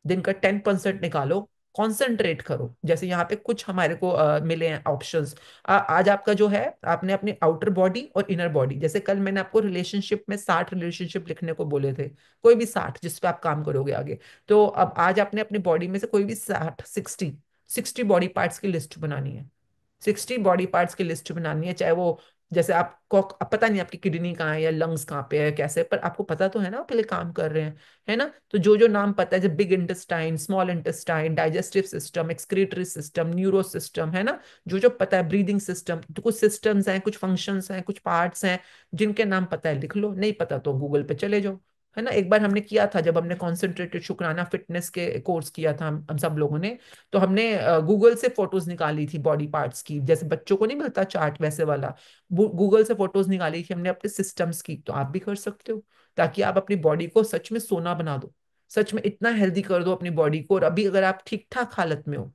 दिन का 10% निकालो, कॉन्सेंट्रेट करो। जैसे यहाँ पे कुछ हमारे को मिले हैं ऑप्शंस। आज आपका जो है, आपने अपनी आउटर बॉडी और इनर बॉडी, जैसे कल मैंने आपको रिलेशनशिप में 60 रिलेशनशिप लिखने को बोले थे, कोई भी 60 जिस पे आप काम करोगे आगे। तो अब आज आपने अपनी बॉडी में से कोई भी 60 बॉडी पार्ट्स की लिस्ट बनानी है। 60 बॉडी पार्ट्स की लिस्ट बनानी है, चाहे वो, जैसे आपको अब पता नहीं आपकी किडनी कहाँ है या लंग्स कहाँ पे है कैसे, पर आपको पता तो है ना, आपके लिए काम कर रहे हैं, है ना। तो जो जो नाम पता है, जैसे big intestine, small intestine, digestive system, excretory system, neuro system, है ना, जो जो पता है, ब्रीदिंग सिस्टम, तो कुछ सिस्टम्स हैं, कुछ फंक्शंस हैं, कुछ पार्ट्स हैं, जिनके नाम पता है लिख लो, नहीं पता तो गूगल पे चले जाओ। है ना, एक बार हमने किया था, जब हमने कॉन्सेंट्रेटेड शुक्राना फिटनेस के कोर्स किया था, हम सब लोगों ने, तो हमने गूगल से फोटोज निकाली थी बॉडी पार्ट्स की, जैसे बच्चों को नहीं मिलता चार्ट वैसे वाला, गूगल से फोटोज निकाली थी हमने अपने सिस्टम्स की। तो आप भी कर सकते हो, ताकि आप अपनी बॉडी को सच में सोना बना दो, सच में इतना हेल्दी कर दो अपनी बॉडी को। और अभी अगर आप ठीक ठाक हालत में हो,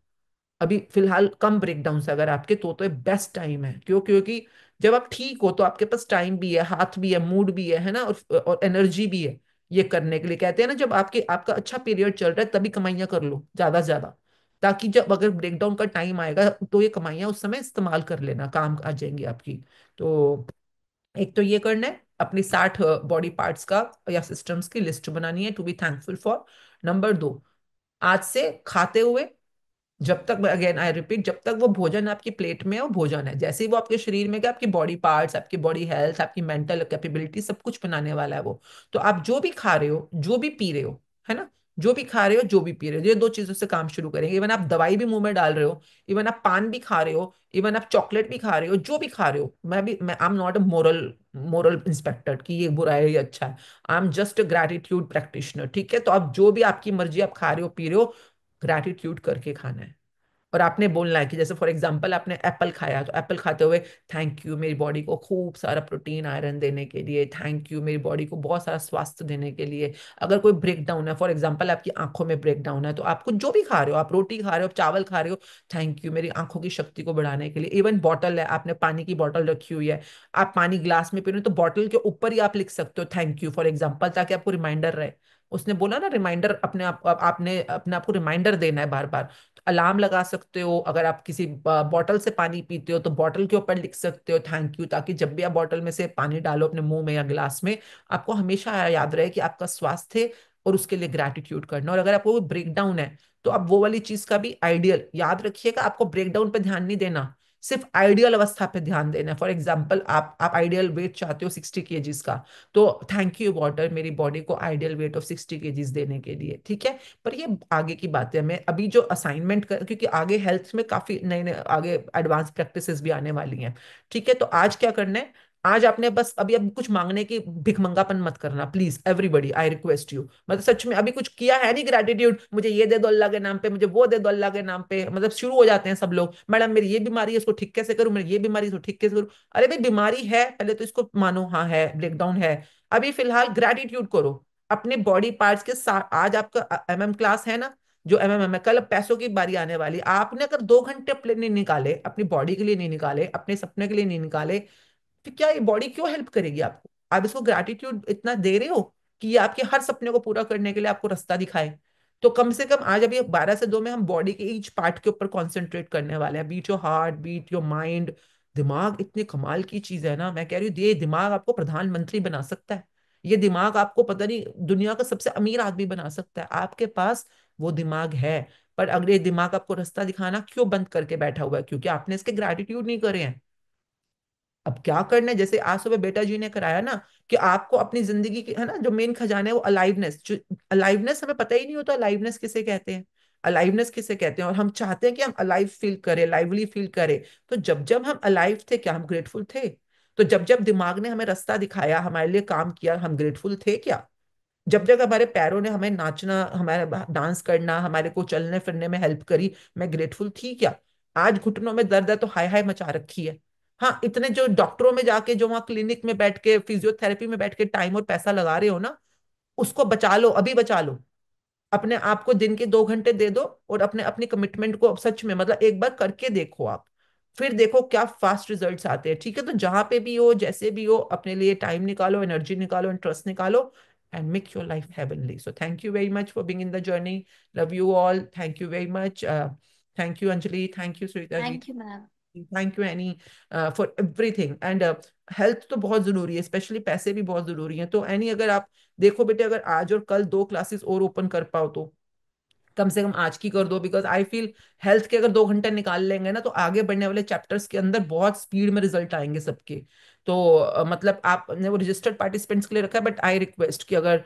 अभी फिलहाल कम ब्रेकडाउन है अगर आपके, तो बेस्ट टाइम है। क्यों? क्योंकि जब आप ठीक हो तो आपके पास टाइम भी है, हाथ भी है, मूड भी है ना, और एनर्जी भी है ये करने के लिए। कहते हैं ना, जब आपका अच्छा पीरियड चल रहा है तभी कमाइयां कर लो ज्यादा से ज्यादा, ताकि जब अगर ब्रेकडाउन का टाइम आएगा तो ये कमाइयां उस समय इस्तेमाल कर लेना, काम आ जाएंगी आपकी। तो एक तो ये करना है, अपनी 60 बॉडी पार्ट्स का या सिस्टम्स की लिस्ट बनानी है to be thankful for. Number 2, आज से खाते हुए, जब तक, अगेन आई रिपीट, जब तक वो भोजन आपकी प्लेट में है वो भोजन है। जैसे ही वो आपके शरीर में गया, आपकी बॉडी पार्ट्स, आपकी बॉडी हेल्थ, आपकी मेंटल कैपेबिलिटी, सब कुछ बनाने वाला है वो। तो आप जो भी खा रहे हो, जो भी पी रहे हो, है ना, जो भी खा रहे हो, जो भी पी रहे हो, ये दो चीजों से काम शुरू करेंगे। इवन आप दवाई भी मुंह में डाल रहे हो, इवन आप पान भी खा रहे हो, इवन आप चॉकलेट भी खा रहे हो, जो भी खा रहे हो, मैं I am not a moral moral inspector कि ये बुरा है ये अच्छा है। I am just a gratitude practitioner. ठीक है, तो आप जो भी आपकी मर्जी आप खा रहे हो पी रहे हो, ग्रेटिट्यूड करके खाना है। और आपने बोलना है कि जैसे फॉर एग्जांपल आपने एप्पल खाया, तो एप्पल खाते हुए थैंक यू मेरी बॉडी को खूब सारा प्रोटीन आयरन देने के लिए, थैंक यू मेरी बॉडी को बहुत सारा स्वास्थ्य देने के लिए। अगर कोई ब्रेक डाउन है, फॉर एग्जांपल आपकी आंखों में ब्रेक डाउन है, तो आपको जो भी खा रहे हो, आप रोटी खा रहे हो, चावल खा रहे हो, थैंक यू मेरी आंखों की शक्ति को बढ़ाने के लिए। इवन बॉटल है, आपने पानी की बॉटल रखी हुई है, आप पानी ग्लास में पी रहे हो, तो बॉटल के ऊपर ही आप लिख सकते हो थैंक यू फॉर एग्जाम्पल, ताकि आपको रिमाइंडर रहे। उसने बोला ना रिमाइंडर, अपने आप आपने अपने आप को रिमाइंडर देना है बार बार। तो अलार्म लगा सकते हो, अगर आप किसी बॉटल से पानी पीते हो तो बॉटल के ऊपर लिख सकते हो थैंक यू, ताकि जब भी आप बॉटल में से पानी डालो अपने मुंह में या गिलास में, आपको हमेशा याद रहे कि आपका स्वास्थ्य और उसके लिए ग्रैटिट्यूड करना। और अगर आपको ब्रेक डाउन है, तो आप वो वाली चीज का भी आइडियल याद रखिएगा, आपको ब्रेक डाउन पे ध्यान नहीं देना, सिर्फ आइडियल अवस्था पे ध्यान देना है। फॉर एग्जाम्पल आप आइडियल वेट चाहते हो 60 kg का, तो थैंक यू वाटर मेरी बॉडी को आइडियल वेट ऑफ 60 kg देने के लिए, ठीक है। पर ये आगे की बात है, मैं अभी जो असाइनमेंट कर, क्योंकि आगे हेल्थ में काफी नए नए आगे एडवांस प्रैक्टिसेस भी आने वाली हैं, ठीक है। तो आज क्या करना है, आज आपने बस अभी अभी कुछ मांगने की भिखमंगापन मत करना please, everybody I request you. मतलब सच में अभी कुछ किया है नहीं ग्रेटिट्यूड, मुझे ये दे दो अल्लाह के नाम पे, मुझे वो दे दो अल्लाह के नाम पे, मतलब शुरू हो जाते हैं सब लोग, मैडम मेरी ये बीमारी है इसको ठीक कैसे करूं, मेरी ये बीमारी है इसको ठीक कैसे करूं। अरे भाई बीमारी है, पहले तो इसको मानो हाँ है, ब्रेकडाउन है, अभी फिलहाल ग्रेटिट्यूड करो अपने बॉडी पार्ट्स के साथ। आज आपका एमएम क्लास है ना, जो एमएम है, कल पैसों की बारी आने वाली। आपने अगर 2 घंटे अपने नहीं निकाले, अपनी बॉडी के लिए नहीं निकाले, अपने सपने के लिए नहीं निकाले, फिर क्या ये बॉडी क्यों हेल्प करेगी आपको? आप इसको ग्रैटिट्यूड इतना दे रहे हो कि ये आपके हर सपने को पूरा करने के लिए आपको रास्ता दिखाए। तो कम से कम आज अभी 12 से 2 में हम बॉडी के ईच पार्ट के ऊपर कॉन्सेंट्रेट करने वाले हैं। Beat your heart, beat your mind. दिमाग इतनी कमाल की चीज है ना, मैं कह रही हूँ ये दिमाग आपको प्रधानमंत्री बना सकता है। ये दिमाग आपको पता नहीं दुनिया का सबसे अमीर आदमी बना सकता है, आपके पास वो दिमाग है। पर अगर ये दिमाग आपको रास्ता दिखाना क्यों बंद करके बैठा हुआ है? क्योंकि आपने इसके ग्रैटिट्यूड नहीं करे हैं। अब क्या करना है, जैसे आज सुबह बेटा जी ने कराया ना, कि आपको अपनी जिंदगी की है ना जो मेन खजाना है वो अलाइवनेस, जो अलाइवनेस हमें पता ही नहीं होता अलाइवनेस किसे कहते हैं, अलाइवनेस किसे कहते हैं। और हम चाहते हैं कि हम अलाइव फील करें, लाइवली फील करें। तो जब जब हम अलाइव थे, क्या हम ग्रेटफुल थे? तो जब जब दिमाग ने हमें रास्ता दिखाया, हमारे लिए काम किया, हम ग्रेटफुल थे क्या? जब जब हमारे पैरों ने हमें नाचना, हमारे डांस करना, हमारे को चलने फिरने में हेल्प करी, मैं ग्रेटफुल थी क्या? आज घुटनों में दर्द है तो हाय हाय मचा रखी है। हाँ, इतने जो डॉक्टरों में जाके, जो वहां क्लिनिक में बैठ के, फिजियोथेरेपी में बैठ के टाइम और पैसा लगा रहे हो ना, उसको बचा लो, अभी बचा लो। अपने आप को दिन के 2 घंटे दे दो, और अपने अपनी कमिटमेंट को अब सच में मतलब एक बार करके देखो आप, फिर देखो क्या फास्ट रिजल्ट्स आते हैं, ठीक है। तो जहां पे भी हो, जैसे भी हो, अपने लिए टाइम निकालो, एनर्जी निकालो, इंटरेस्ट निकालो, and make your life heavenly. So thank you very much for being in the journey. Love you all. Thank you very much. Thank you Anjali. Thank you Sarita ji. Thank you ma'am. Thank you any for everything. And health तो बहुत जरूरी है, specially पैसे भी बहुत जरूरी हैं। तो एनी अगर आप देखो बेटे, अगर आज और कल 2 क्लासेस और ओपन कर पाओ तो कम से कम आज की कर दो, बिकॉज आई फील हेल्थ के अगर 2 घंटे निकाल लेंगे ना, तो आगे बढ़ने वाले चैप्टर्स के अंदर बहुत स्पीड में रिजल्ट आएंगे सबके। तो मतलब आपने वो रजिस्टर्ड पार्टिसिपेंट्स के लिए रखा है, बट आई रिक्वेस्ट कि अगर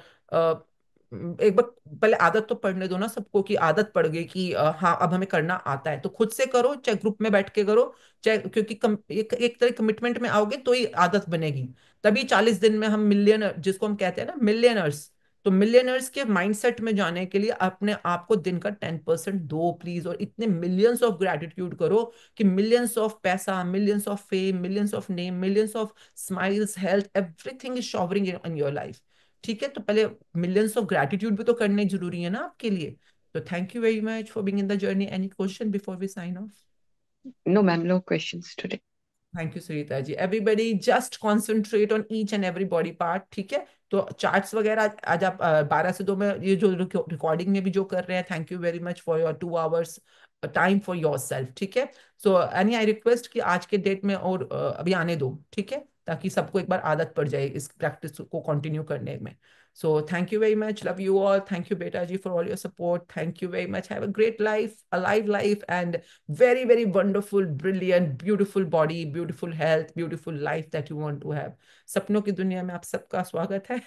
एक बार पहले आदत तो पड़ने दो ना सबको, कि आदत पड़ गई कि हाँ अब हमें करना आता है, तो खुद से करो, चाहे ग्रुप में बैठ के करो, चाहे, क्योंकि एक तरह कमिटमेंट में आओगे तो ही आदत बनेगी। तभी 40 दिन में हम मिलियन, जिसको हम कहते हैं ना मिलियनर्स, तो मिलियनर्स के माइंडसेट में जाने के लिए अपने आप को दिन का 10% दो प्लीज, और इतने मिलियंस ऑफ ग्रेटिट्यूड करो कि मिलियंस ऑफ पैसा, millions of fame, millions of name, millions of smiles, health, everything is showering in your life. ठीक है, तो पहले मिलियंस ऑफ ग्रेटिट्यूड भी तो करने जरूरी है ना आपके लिए। तो thank you very much for being in the journey. Any question before we sign off? No, ma'am, no questions today. Thank you Sunita ji. Everybody just concentrate on each and every body part, ठीक है। तो charts वगैरह आज आप 12 से 2 में ये जो रिकॉर्डिंग में भी जो कर रहे हैं, thank you very much for your 2 hours time for your self, ठीक है। सो एनी आई रिक्वेस्ट कि आज के डेट में और अभी आने दो, ठीक है, ताकि सबको एक बार आदत पड़ जाए इस प्रैक्टिस को कंटिन्यू करने में। So thank you very much. Love you all. Thank you, Beta ji, for all your support. Thank you very much. Have a great life, alive life, and very, very wonderful, brilliant, beautiful body, beautiful health, beautiful life that you want to have. सपनों की दुनिया में आप सबका स्वागत है।